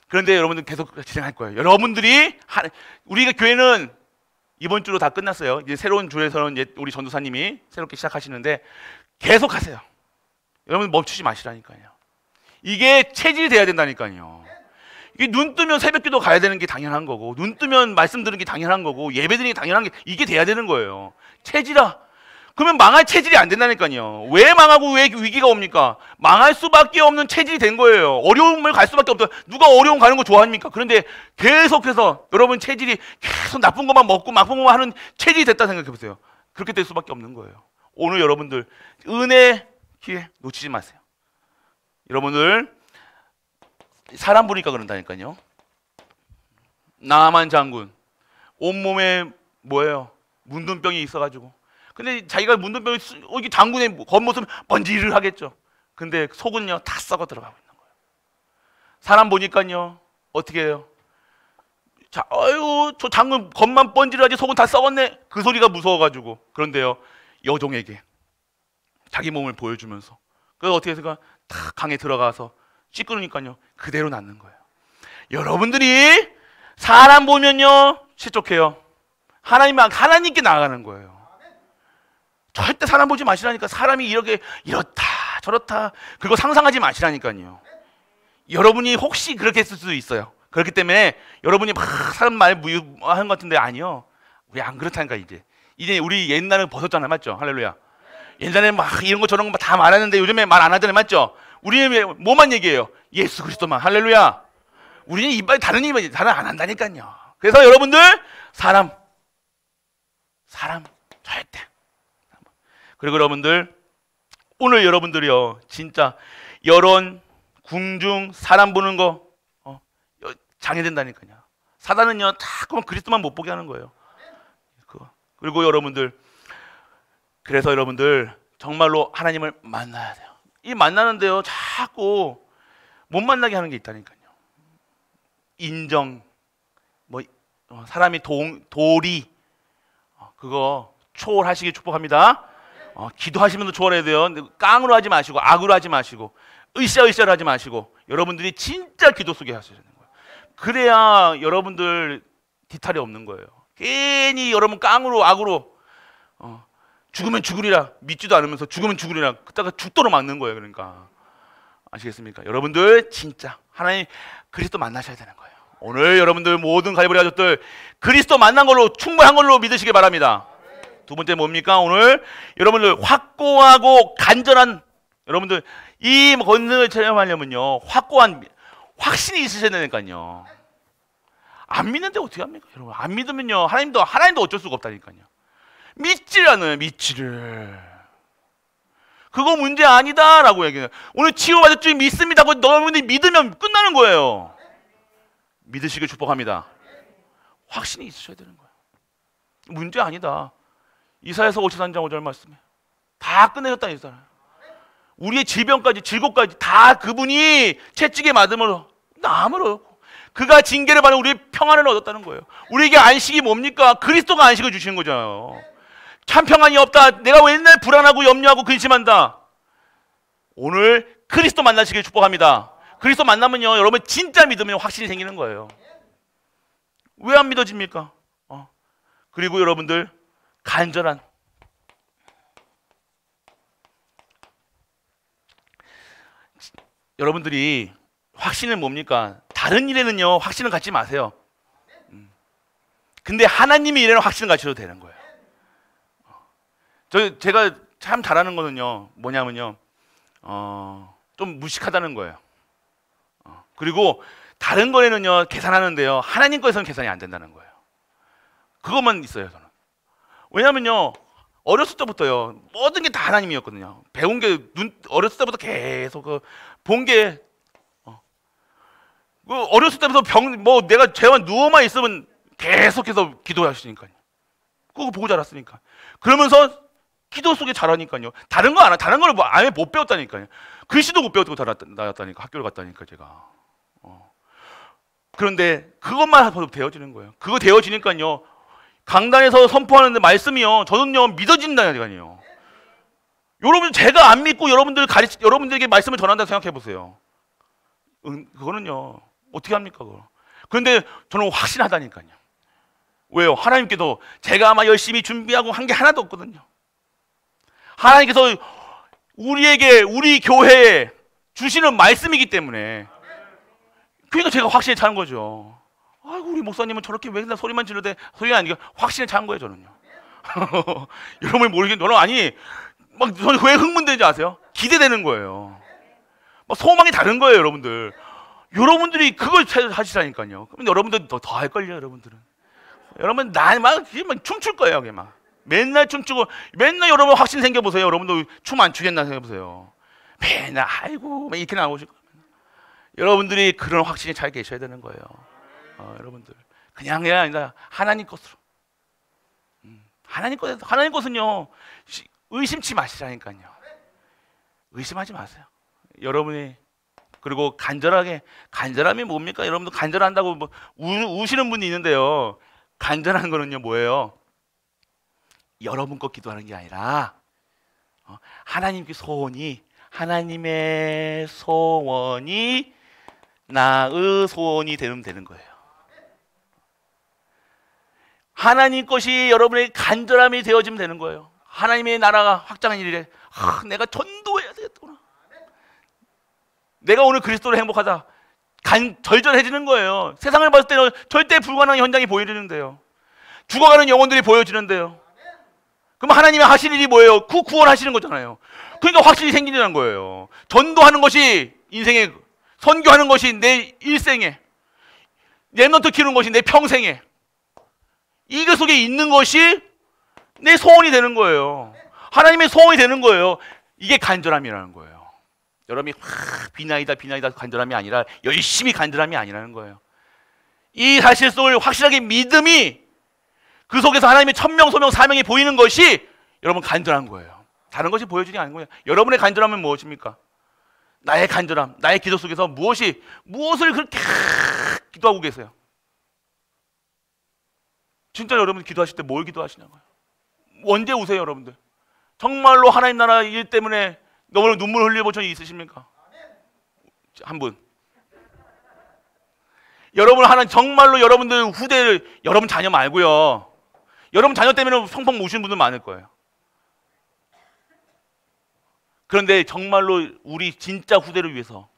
그런데 여러분들 계속 진행할 거예요. 우리가 교회는 이번 주로 다 끝났어요. 이제 새로운 주에서는 우리 전도사님이 새롭게 시작하시는데 계속 하세요. 여러분 멈추지 마시라니까요. 이게 체질이 돼야 된다니까요. 이게 눈 뜨면 새벽기도 가야 되는 게 당연한 거고, 눈 뜨면 말씀 들은 게 당연한 거고, 예배 드리는 게 당연한 게, 이게 돼야 되는 거예요. 체질아. 그러면 망할 체질이 안 된다니까요. 왜 망하고 왜 위기가 옵니까? 망할 수밖에 없는 체질이 된 거예요. 어려움을 갈 수밖에 없다. 누가 어려움 가는 거 좋아합니까? 그런데 계속해서 여러분 체질이 계속 나쁜 것만 먹고 나쁜 것만 하는 체질이 됐다 생각해 보세요. 그렇게 될 수밖에 없는 거예요. 오늘 여러분들 은혜 기회 놓치지 마세요. 여러분들 사람 보니까 그런다니까요. 나만 장군 온몸에 뭐예요? 문둥병이 있어가지고 근데 자기가 문둥병이 이게 장군의 겉모습 번지르 하겠죠. 근데 속은요 다 썩어 들어가고 있는 거예요. 사람 보니까요 어떻게 해요? 자, 아유 저 장군 겉만 번지르하지 속은 다 썩었네. 그 소리가 무서워가지고. 그런데요 여종에게 자기 몸을 보여주면서 그 어떻게 해서가 다 강에 들어가서 씻으니까요 그대로 낫는 거예요. 여러분들이 사람 보면요 실족해요. 하나님께 나아가는 거예요. 절대 사람 보지 마시라니까. 사람이 이렇게 이렇다 저렇다 그거 상상하지 마시라니까요. 여러분이 혹시 그렇게 했을 수도 있어요. 그렇기 때문에 여러분이 막 사람 말 무유하는 것 같은데 아니요. 우리 안 그렇다니까. 이제 우리 옛날은 벗었잖아요. 맞죠? 할렐루야. 옛날에 막 이런 거 저런 거 다 말하는데 요즘에 말 안 하잖아요. 맞죠? 우리는 뭐만 얘기해요? 예수 그리스도만. 할렐루야. 우리는 이빨 다른 안 한다니까요. 그래서 여러분들 사람 절대. 그리고 여러분들 오늘 여러분들이요 진짜 여론 궁중 사람 보는 거 장애된다니까요. 사단은요 자꾸만 그리스도만 못 보게 하는 거예요. 그리고 여러분들 그래서 여러분들 정말로 하나님을 만나야 돼요. 이 만나는데요 자꾸 못 만나게 하는 게 있다니까요. 인정 사람이 도리 그거 초월하시길 축복합니다. 기도하시면서 초월해야 돼요. 깡으로 하지 마시고 악으로 하지 마시고 으쌰으쌰를 하지 마시고 여러분들이 진짜 기도 속에 하셔야 되는 거예요. 그래야 여러분들 뒤탈이 없는 거예요. 괜히 여러분 깡으로 악으로 죽으면 죽으리라 믿지도 않으면서 죽으면 죽으리라 그때가 죽도록 막는 거예요. 그러니까 아시겠습니까? 여러분들 진짜 하나님 그리스도 만나셔야 되는 거예요. 오늘 여러분들 모든 갈보리 가족들 그리스도 만난 걸로 충분한 걸로 믿으시기 바랍니다. 두 번째 뭡니까? 오늘 여러분들 확고하고 간절한 여러분들 이 권능을 체험하려면요 확고한 확신이 있으셔야 되니까요. 안 믿는데 어떻게 합니까? 여러분 안 믿으면요 하나님도 어쩔 수가 없다니까요. 믿지를 그거 문제 아니다라고 얘기해요. 오늘 치유받을 줄 믿습니다고 너희들이 믿으면 끝나는 거예요. 믿으시길 축복합니다. 확신이 있으셔야 되는 거예요. 문제 아니다. 이사야서 53장 5절 말씀에 다 끝내셨다 이사야. 우리의 질병까지 질고까지 다 그분이 채찍에 맞음으로 나음으로 그가 징계를 받은 우리의 평안을 얻었다는 거예요. 우리에게 안식이 뭡니까? 그리스도가 안식을 주시는 거잖아요. 참 평안이 없다. 내가 맨날 불안하고 염려하고 근심한다. 오늘 그리스도 만나시길 축복합니다. 그리스도 만나면요 여러분 진짜 믿으면 확신이 생기는 거예요. 왜 안 믿어집니까? 그리고 여러분들 간절한 여러분들이 확신은 뭡니까? 다른 일에는요 확신을 갖지 마세요. 근데 하나님의 일에는 확신을 가지셔도 되는 거예요. 제가 참 잘하는 거는요 뭐냐면요 좀 무식하다는 거예요. 그리고 다른 거에는요 계산하는데요 하나님 거에서는 계산이 안 된다는 거예요. 그것만 있어요 저는. 왜냐면요 어렸을 때부터요 모든 게 다 하나님이었거든요. 배운 게 어렸을 때부터 계속 본 게 어렸을 때부터 내가 재만 누워만 있으면 계속해서 기도하시니까요. 그거 보고 자랐으니까. 그러면서 기도 속에 자라니까요. 다른 거 다른 걸 아예 못 배웠다니까요. 글씨도 못 배우고 나왔다니까. 학교를 갔다니까 제가. 그런데 그것만 되어지는 거예요. 그거 되어지니까요. 강단에서 선포하는데 말씀이요. 저는요 믿어진다니까요. 여러분 제가 안 믿고 여러분들에게 말씀을 전한다고 생각해 보세요. 그거는요 어떻게 합니까 그거? 그런데 저는 확신하다니까요. 왜요? 하나님께도 제가 아마 열심히 준비하고 한 게 하나도 없거든요. 하나님께서 우리에게 우리 교회에 주시는 말씀이기 때문에 그러니까 제가 확신에 찬 거죠. 아이고 우리 목사님은 저렇게 왜 맨날 소리만 지르대 소리가 아니고 확신에 찬 거예요 저는요. 여러분이 모르겠는데 너는 아니 막 저는 왜 흥분되는지 아세요? 기대되는 거예요. 막 소망이 다른 거예요 여러분들. 여러분들이 그걸 하시라니까요. 그럼 여러분들 더 할걸요 여러분들은. 여러분 막 춤출 거예요 그게 막. 맨날 춤추고 맨날 여러분 확신 생겨보세요. 여러분도 춤 안 추겠나 생각해보세요. 맨날 아이고 막 이렇게 나오실 거예요. 여러분들이 그런 확신이 잘 계셔야 되는 거예요. 여러분들 그냥 아니라 하나님 것으로 하나님 것은요, 의심치 마시라니까요. 의심하지 마세요. 여러분이, 그리고 간절함이 뭡니까? 여러분도 간절한다고 뭐 우시는 분이 있는데요. 간절한 거는요, 뭐예요? 여러분 것 기도하는 게 아니라 하나님의 소원이 나의 소원이 되는 거예요. 하나님 것이 여러분의 간절함이 되어지면 되는 거예요. 하나님의 나라가 확장한 일에 내가 전도해야 되겠구나. 내가 오늘 그리스도로 행복하다. 절절해지는 거예요. 세상을 봤을 때는 절대 불가능한 현장이 보여지는데요. 죽어가는 영혼들이 보여지는데요. 그럼 하나님이 하실 일이 뭐예요? 구원하시는 거잖아요. 그러니까 확실히 생기는 거예요. 전도하는 것이 인생에, 선교하는 것이 내 일생에, 렘넌트 키우는 것이 내 평생에, 이거 속에 있는 것이 내 소원이 되는 거예요. 하나님의 소원이 되는 거예요. 이게 간절함이라는 거예요. 여러분이 비나이다 간절함이 아니라 열심히 간절함이 아니라는 거예요. 이 사실성을 확실하게 믿음이 그 속에서 하나님의 천명, 소명, 사명이 보이는 것이 여러분 간절한 거예요. 다른 것이 보여지지 않는 거예요. 여러분의 간절함은 무엇입니까? 나의 간절함, 나의 기도 속에서 무엇을 그렇게 기도하고 계세요? 진짜 여러분 기도하실 때 뭘 기도하시냐고요? 언제 우세요, 여러분들? 정말로 하나님 나라 일 때문에 너무 눈물 흘려본 적이 있으십니까? 한 분. 여러분 정말로 여러분들 후대를, 여러분 자녀 말고요. 여러분 자녀 때문에 펑펑 우시는 분들 많을 거예요. 그런데 정말로 우리 진짜 후대를 위해서,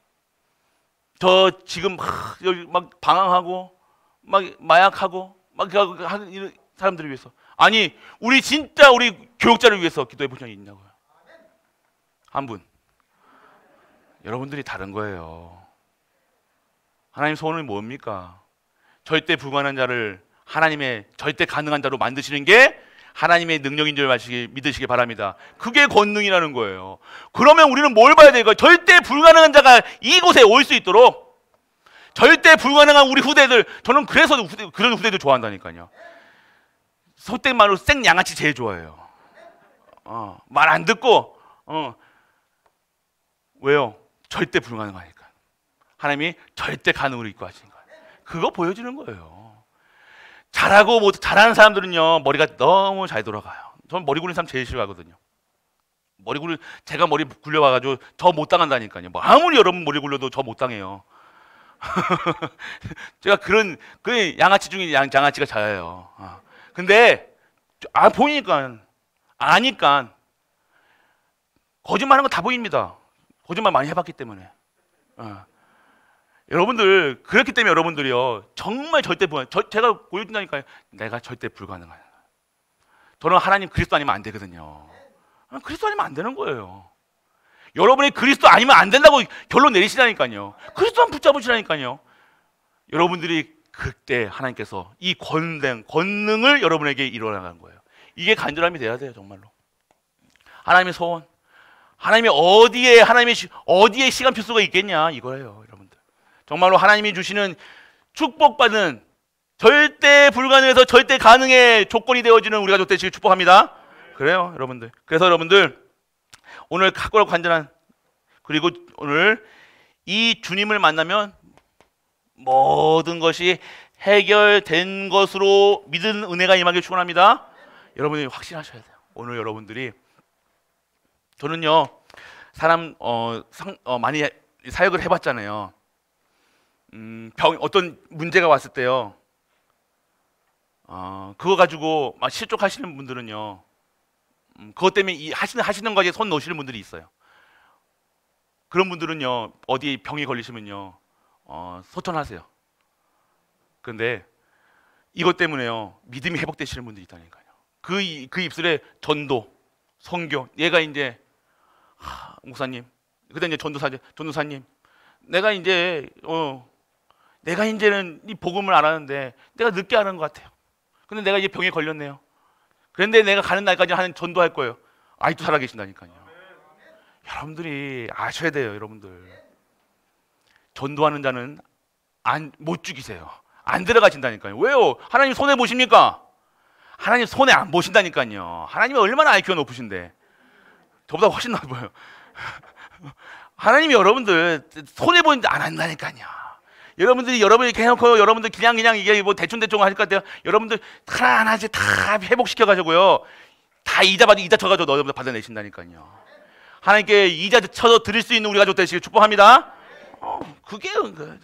저 지금 막 방황하고 막 마약하고 막 하는 사람들을 위해서, 아니 우리 진짜 우리 교육자를 위해서 기도해 본 적이 있냐고요. 한 분. 여러분들이 다른 거예요. 하나님 소원은 뭡니까? 절대 불가능한 자를 하나님의 절대 가능한 자로 만드시는 게 하나님의 능력인 줄 믿으시기 바랍니다. 그게 권능이라는 거예요. 그러면 우리는 뭘 봐야 될까요? 절대 불가능한 자가 이곳에 올 수 있도록, 절대 불가능한 우리 후대들, 저는 그래서 그런 후대들 좋아한다니까요. 속된 말로 생 양아치 제일 좋아해요. 말 안 듣고, 왜요? 절대 불가능하니까. 하나님이 절대 가능으로 이끌어가시는 거예요. 그거 보여주는 거예요. 잘하는 사람들은요, 머리가 너무 잘 돌아가요. 저는 머리 굴리는 사람 제일 싫어하거든요. 제가 머리 굴려와가지고 저 못 당한다니까요. 뭐 아무리 여러분 머리 굴려도 저 못 당해요. 제가 그 양아치 중에 양아치가 저예요. 근데 보이니까, 아니까 거짓말하는 거 다 보입니다. 거짓말 많이 해봤기 때문에. 여러분들, 그렇기 때문에 여러분들이요, 정말 절대 제가 보여준다니까요. 내가 절대 불가능해요. 저는 하나님 그리스도 아니면 안 되거든요. 그리스도 아니면 안 되는 거예요. 여러분이 그리스도 아니면 안 된다고 결론 내리시라니까요. 그리스도만 붙잡으시라니까요. 여러분들이 그때 하나님께서 이 권능을 여러분에게 이루어나가는 거예요. 이게 간절함이 돼야 돼요, 정말로. 하나님의 소원, 하나님의 어디에 시간 필수가 있겠냐, 이거예요, 여러분들. 정말로 하나님이 주시는 축복받은, 절대 불가능해서 절대 가능의 조건이 되어지는 우리 가족 되시길 축복합니다. 그래요, 여러분들. 그래서 여러분들, 오늘 각고로 간절한, 그리고 오늘 이 주님을 만나면 모든 것이 해결된 것으로 믿은 은혜가 임하길 축원합니다. 여러분이 확신하셔야 돼요. 오늘 여러분들이, 저는요, 많이 사역을 해봤잖아요. 어떤 문제가 왔을 때요, 그거 가지고 막 실족하시는 분들은요, 그것 때문에 하시는 거에 손 놓으시는 분들이 있어요. 그런 분들은요, 어디 병이 걸리시면요, 소천하세요. 그런데 이것 때문에요, 믿음이 회복되시는 분들이 있다니까요. 그 입술에 전도, 선교, 얘가 이제, 목사님, 그때 이제 전도사님, 내가 이제는 이 복음을 알았는데 내가 늦게 아는 것 같아요. 근데 내가 이제 병에 걸렸네요. 그런데 내가 가는 날까지 하는 전도할 거예요. 아직도 살아계신다니까요. 여러분들이 아셔야 돼요, 여러분들. 전도하는 자는 못 죽이세요. 안 들어가신다니까요. 왜요? 하나님 손해 보십니까? 하나님 손해 안 보신다니까요. 하나님이 얼마나 IQ가 높으신데. 저보다 훨씬 높아요. 하나님이 여러분들 손해 보는데 안 한다니까요. 여러분들이 이렇게 해놓고 여러분들 그냥 이게 뭐 대충 하실 것 같아요. 여러분들 하나하나씩 다 회복시켜가지고요. 다 이자 쳐가지고 여러분들 받아내신다니까요. 하나님께 이자 쳐서 드릴 수 있는 우리 가족 되시길 축복합니다. 그게 거죠.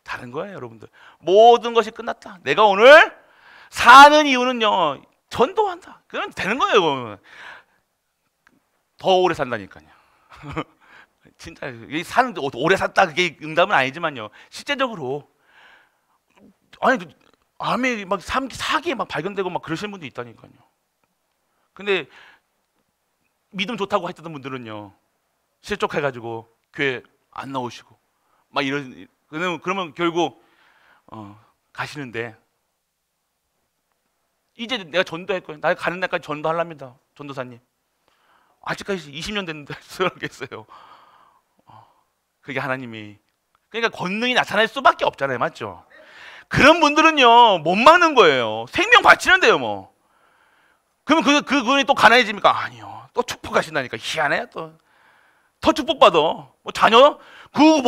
다른 거예요, 여러분들. 모든 것이 끝났다. 내가 오늘 사는 이유는요, 전도한다. 그러면 되는 거예요. 더 오래 산다니까요. 진짜 사는 오래 샀다 그게 응답은 아니지만요. 실제적으로 아니 암에 막 사기에 막 발견되고 막 그러시는 분도 있다니까요. 근데 믿음 좋다고 했던 분들은요, 실족해가지고 교회 안 나오시고 막 이런 그러면 결국 가시는데 이제 내가 전도할 거예요. 나 가는 날까지 전도하랍니다. 전도사님. 아직까지 20년 됐는데 쓰라겠어요. 그게 하나님이 그러니까 권능이 나타날 수밖에 없잖아요, 맞죠? 그런 분들은요 못 막는 거예요. 생명 바치는데요, 뭐. 그러면 그분이 또 가난해집니까? 아니요. 또 축복하신다니까. 희한해요, 또. 더 축복받아. 뭐 자녀 그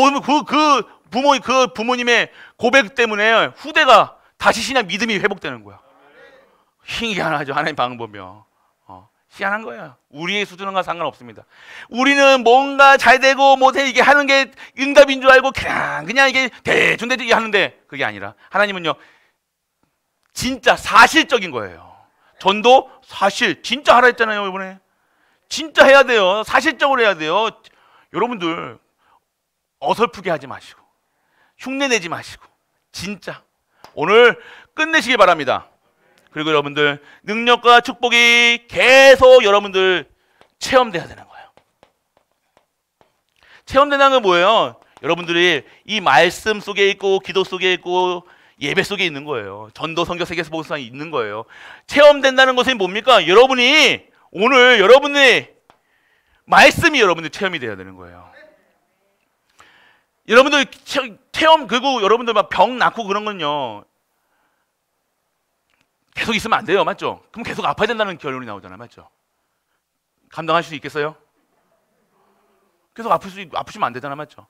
부모님의 고백 때문에 후대가 다시 신앙 믿음이 회복되는 거야. 희한하죠, 하나님 방법이요. 희한한 거예요. 우리의 수준과 상관없습니다. 우리는 뭔가 잘 되고 못해 이게 하는 게 응답인 줄 알고 그냥 이게 대충 하는데 그게 아니라 하나님은요 진짜 사실적인 거예요. 전도 사실 진짜 하라 했잖아요, 이번에. 진짜 해야 돼요. 사실적으로 해야 돼요. 여러분들 어설프게 하지 마시고 흉내내지 마시고 진짜 오늘 끝내시기 바랍니다. 그리고 여러분들 능력과 축복이 계속 여러분들 체험돼야 되는 거예요. 체험된다는 건 뭐예요? 여러분들이 이 말씀 속에 있고 기도 속에 있고 예배 속에 있는 거예요. 전도, 성경, 세계에서 복음상에 있는 거예요. 체험된다는 것은 뭡니까? 여러분이 오늘 여러분의 말씀이 여러분들 체험이 돼야 되는 거예요. 여러분들 체험 그리고 여러분들 막 병 낳고 그런 건요 계속 있으면 안 돼요, 맞죠? 그럼 계속 아파야 된다는 결론이 나오잖아요, 맞죠? 감당하실 수 있겠어요? 계속 아프시면 안 되잖아, 맞죠?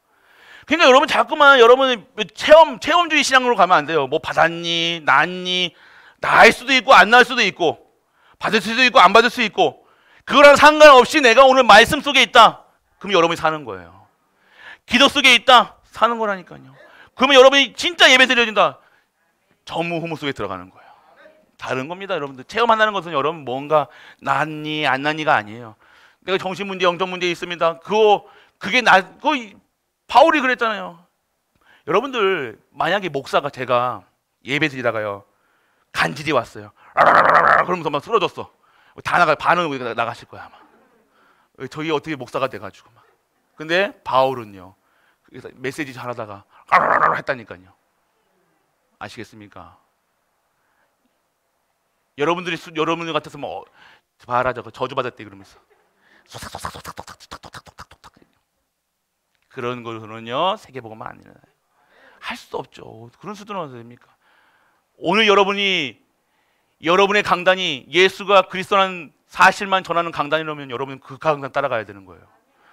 그러니까 여러분 자꾸만 여러분 체험주의 신앙으로 가면 안 돼요. 뭐 받았니, 낳았니, 낳을 수도 있고 안 낳을 수도 있고 받을 수도 있고 안 받을 수 있고 그거랑 상관없이 내가 오늘 말씀 속에 있다. 그럼 여러분이 사는 거예요. 기도 속에 있다. 사는 거라니까요. 그러면 여러분이 진짜 예배 드려진다. 전무후무 속에 들어가는 거예요. 다른 겁니다, 여러분들. 체험한다는 것은 여러분 뭔가 낳니 안 낳니가 아니에요. 내가 정신 문제, 영적 문제 있습니다. 그게 바울이 그랬잖아요. 여러분들 만약에 목사가 제가 예배 드리다가요 간질이 왔어요. 그러면서 막 쓰러졌어. 다 반은 나가실 거야 아마. 저희 어떻게 목사가 돼가지고 막. 근데 바울은요. 그래서 메시지 잘하다가 했다니까요. 아시겠습니까? 여러분들 같아서 뭐 봐라 저거 저주받았대 그러면서 톡탁톡탁톡탁톡탁톡탁 그런 거는요 세계복음은 안 일어나요. 할 수 없죠. 그런 수준은 어떻게 됩니까? 오늘 여러분의 강단이 예수가 그리스도라는 사실만 전하는 강단이라면 여러분은 그 강단 따라가야 되는 거예요.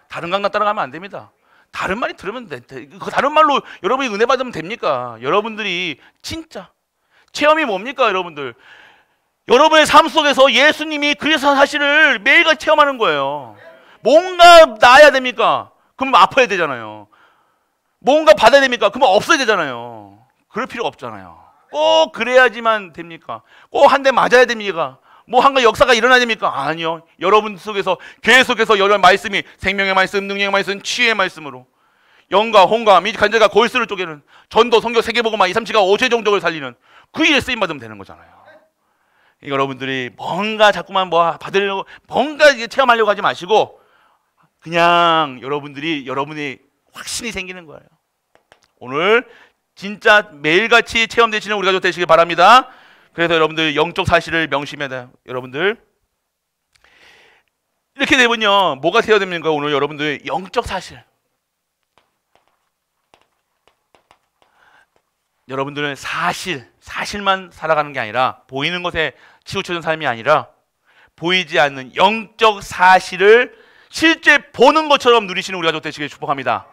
다른 강단 따라가면 안 됩니다. 다른 말이 들으면 그 다른 말로 여러분이 은혜 받으면 됩니까? 여러분들이 진짜 체험이 뭡니까, 여러분들? 여러분의 삶 속에서 예수님이 그리스도 사실을 매일같이 체험하는 거예요. 뭔가 나아야 됩니까? 그럼 아파야 되잖아요. 뭔가 받아야 됩니까? 그러면 없어야 되잖아요. 그럴 필요 없잖아요. 꼭 그래야지만 됩니까? 꼭 한 대 맞아야 됩니까? 뭐 한가 역사가 일어나야 됩니까? 아니요. 여러분 속에서 계속해서 여러 말씀이 생명의 말씀, 능력의 말씀, 치유의 말씀으로 영과 혼과 및 간절과 골수를 쪼개는 전도, 성경, 세계복음화, 2, 3, 7가 5체 종족을 살리는 그 일에 쓰임 받으면 되는 거잖아요. 여러분들이 뭔가 자꾸만 뭐 받으려고 뭔가 체험하려고 하지 마시고 그냥 여러분의 확신이 생기는 거예요. 오늘 진짜 매일같이 체험되시는 우리 가족 되시길 바랍니다. 그래서 여러분들 영적 사실을 명심해야 돼요. 여러분들 이렇게 되면요 뭐가 되어야 됩니까? 오늘 여러분들 영적 사실 여러분들은 사실만 살아가는 게 아니라, 보이는 것에 치우쳐진 삶이 아니라 보이지 않는 영적 사실을 실제 보는 것처럼 누리시는 우리 가족 되시길 축복합니다.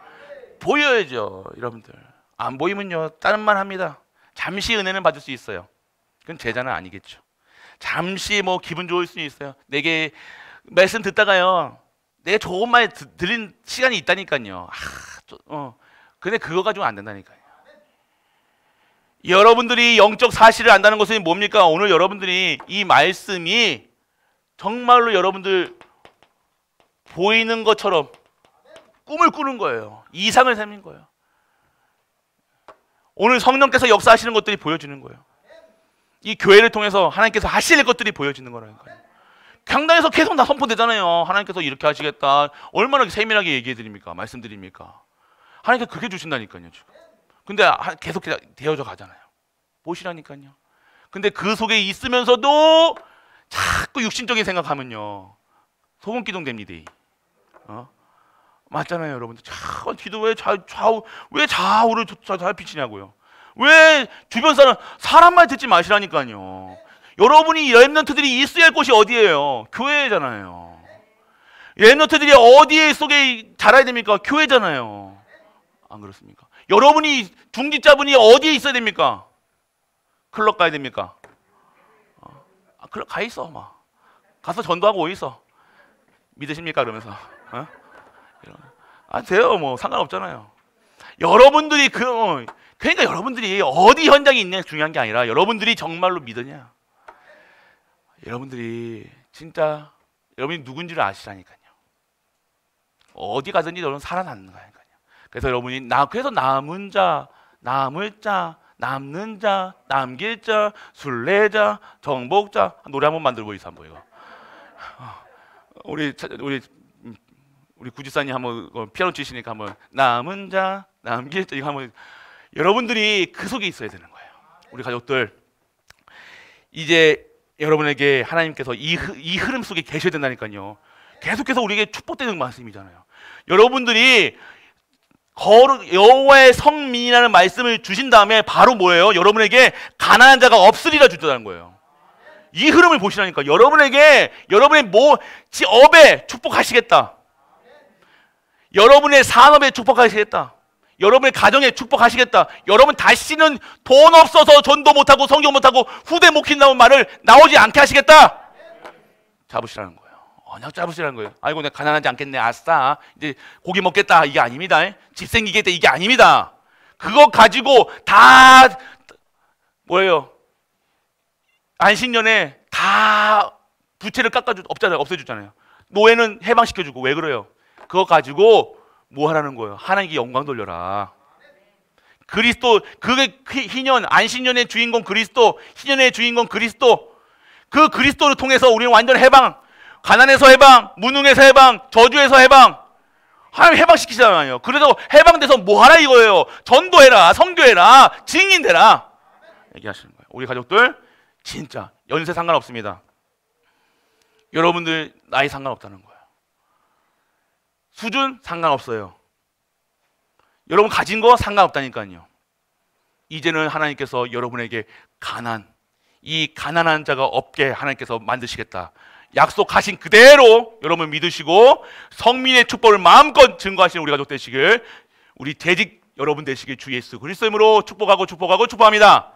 보여야죠. 여러분들 안 보이면요 다른 말 합니다. 잠시 은혜는 받을 수 있어요. 그건 제자는 아니겠죠. 잠시 뭐 기분 좋을 수는 있어요. 내게 말씀 듣다가요 내가 좋은 말 들린 시간이 있다니까요. 근데 그거 가지고 안 된다니까요. 여러분들이 영적 사실을 안다는 것은 뭡니까? 오늘 여러분들이 이 말씀이 정말로 여러분들 보이는 것처럼 꿈을 꾸는 거예요. 이상을 삼는 거예요. 오늘 성령께서 역사하시는 것들이 보여지는 거예요. 이 교회를 통해서 하나님께서 하실 것들이 보여지는 거라니까요. 강단에서 계속 다 선포되잖아요. 하나님께서 이렇게 하시겠다. 얼마나 세밀하게 얘기해 드립니까? 말씀드립니까? 하나님께서 그렇게 주신다니까요. 지금. 근데 계속 되어져 가잖아요. 보시라니까요. 근데 그 속에 있으면서도 자꾸 육신적인 생각하면요 소금기둥 됩니다. 맞잖아요, 여러분들. 기도 왜 좌우를 잘 비치냐고요. 왜 주변 사람 말 듣지 마시라니까요. 여러분이 렘넌트들이 있어야 할 곳이 어디예요? 교회잖아요. 렘넌트들이 어디에 속에 자라야 됩니까? 교회잖아요. 안 그렇습니까? 여러분이 중직자분이 어디에 있어야 됩니까? 클럽 가야 됩니까? 클럽 가 있어. 막 가서 전도하고 오이 있어. 믿으십니까? 그러면서 돼요. 뭐 상관없잖아요. 여러분들이 그러니까 여러분들이 어디 현장에 있느냐 중요한 게 아니라 여러분들이 정말로 믿으냐. 여러분들이 진짜 여러분이 누군지를 아시라니까요. 어디 가든지 여러분 살아남는 거니까요. 그래서 여러분이 그래서 남은 자, 남을 자, 남는 자, 남길 자, 순례자, 정복자 노래 한번 만들어 보이소 한번 이거. 우리 구지사님 한번 피아노 치시니까 한번 남은 자, 남길 자 이거 한번 여러분들이 그 속에 있어야 되는 거예요. 우리 가족들 이제 여러분에게 하나님께서 이 흐름 속에 계셔야 된다니까요. 계속해서 우리에게 축복되는 말씀이잖아요. 여러분들이 여호와의 성민이라는 말씀을 주신 다음에 바로 뭐예요? 여러분에게 가난한 자가 없으리라 주셨다는 거예요. 이 흐름을 보시라니까. 여러분의 업에 축복하시겠다. 여러분의 산업에 축복하시겠다. 여러분의 가정에 축복하시겠다. 여러분 다시는 돈 없어서 전도 못하고 성경 못하고 후대 못 킨다는 말을 나오지 않게 하시겠다. 잡으시라는 거예요. 언약 잡으시라는 거예요. 아이고 내가 가난하지 않겠네. 아싸 이제 고기 먹겠다. 이게 아닙니다. 집 생기겠다. 이게 아닙니다. 그거 가지고 다 뭐예요? 안식년에 다 부채를 없애주잖아요. 노예는 해방시켜주고. 왜 그래요? 그거 가지고 뭐 하라는 거예요? 하나님께 영광 돌려라. 그리스도, 그게 희년, 안식년의 주인공 그리스도, 희년의 주인공 그리스도. 그 그리스도를 통해서 우리는 완전 해방, 가난에서 해방, 무능에서 해방, 저주에서 해방. 하나님 해방시키잖아요. 그래서 해방돼서 뭐 하라 이거예요. 전도해라, 선교해라, 증인되라 얘기하시는 거예요. 우리 가족들 진짜 연세 상관없습니다. 여러분들 나이 상관없다는 거예요. 수준 상관없어요. 여러분 가진 거 상관없다니까요. 이제는 하나님께서 여러분에게 이 가난한 자가 없게 하나님께서 만드시겠다. 약속하신 그대로 여러분 믿으시고 성민의 축복을 마음껏 증거하시는 우리 가족 되시길, 우리 재직 여러분 되시길 주 예수 그리스도 이름으로 축복합니다.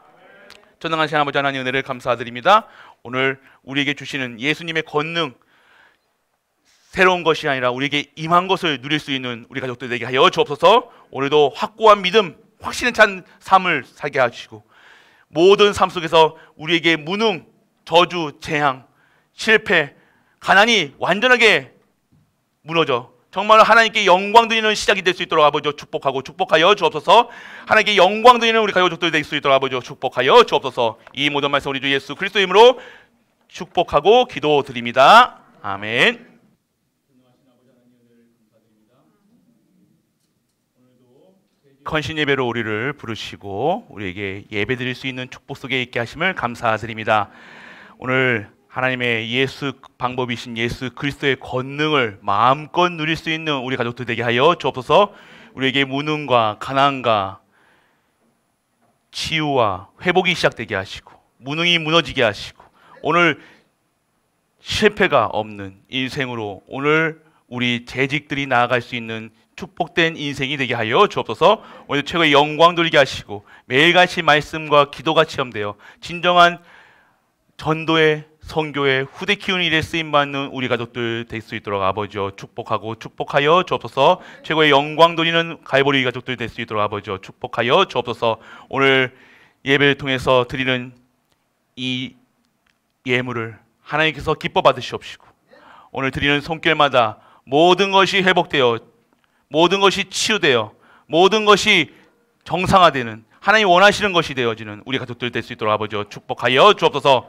전능하신 아버지 하나님 은혜를 감사드립니다. 오늘 우리에게 주시는 예수님의 권능, 새로운 것이 아니라 우리에게 임한 것을 누릴 수 있는 우리 가족들 되게 하여 주옵소서. 오늘도 확고한 믿음, 확신에 찬 삶을 살게 하시고 모든 삶 속에서 우리에게 무능, 저주, 재앙, 실패, 가난이 완전하게 무너져 정말 하나님께 영광 드리는 시작이 될 수 있도록 아버지 축복하여 주옵소서. 하나님께 영광 드리는 우리 가족들 될 수 있도록 아버지 축복하여 주옵소서. 이 모든 말씀 우리 주 예수 그리스도 이름으로 축복하고 기도드립니다. 아멘. 헌신 예배로 우리를 부르시고 우리에게 예배 드릴 수 있는 축복 속에 있게 하심을 감사드립니다. 오늘 하나님의 예수 방법이신 예수 그리스도의 권능을 마음껏 누릴 수 있는 우리 가족들 되게 하여 주옵소서. 우리에게 무능과 가난과 치유와 회복이 시작되게 하시고 무능이 무너지게 하시고 오늘 실패가 없는 인생으로 오늘 우리 재직들이 나아갈 수 있는 축복된 인생이 되게 하여 주옵소서. 오늘 최고의 영광 돌리게 하시고 매일같이 말씀과 기도가 체험되어 진정한 전도의 선교의 후대 키우는 일에 쓰임받는 우리 가족들 될 수 있도록 아버지여 축복하고 축복하여 주옵소서. 최고의 영광 돌리는 갈보리 가족들 될 수 있도록 아버지여 축복하여 주옵소서. 오늘 예배를 통해서 드리는 이 예물을 하나님께서 기뻐 받으시옵시고 오늘 드리는 손길마다 모든 것이 회복되어 모든 것이 치유되어 모든 것이 정상화되는 하나님 원하시는 것이 되어지는 우리 가족들 될 수 있도록 아버지여 축복하여 주옵소서.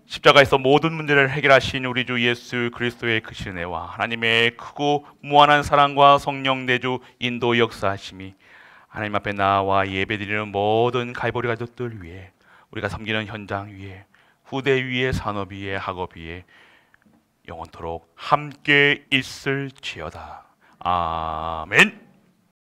십자가에서 모든 문제를 해결하신 우리 주 예수 그리스도의 크신 은혜와 하나님의 크고 무한한 사랑과 성령 내주 인도 역사하심이 하나님 앞에 나와 예배드리는 모든 갈보리 가족들 위해 우리가 섬기는 현장 위에 후대 위에 산업 위에 학업 위에 영원토록 함께 있을지어다. 아멘.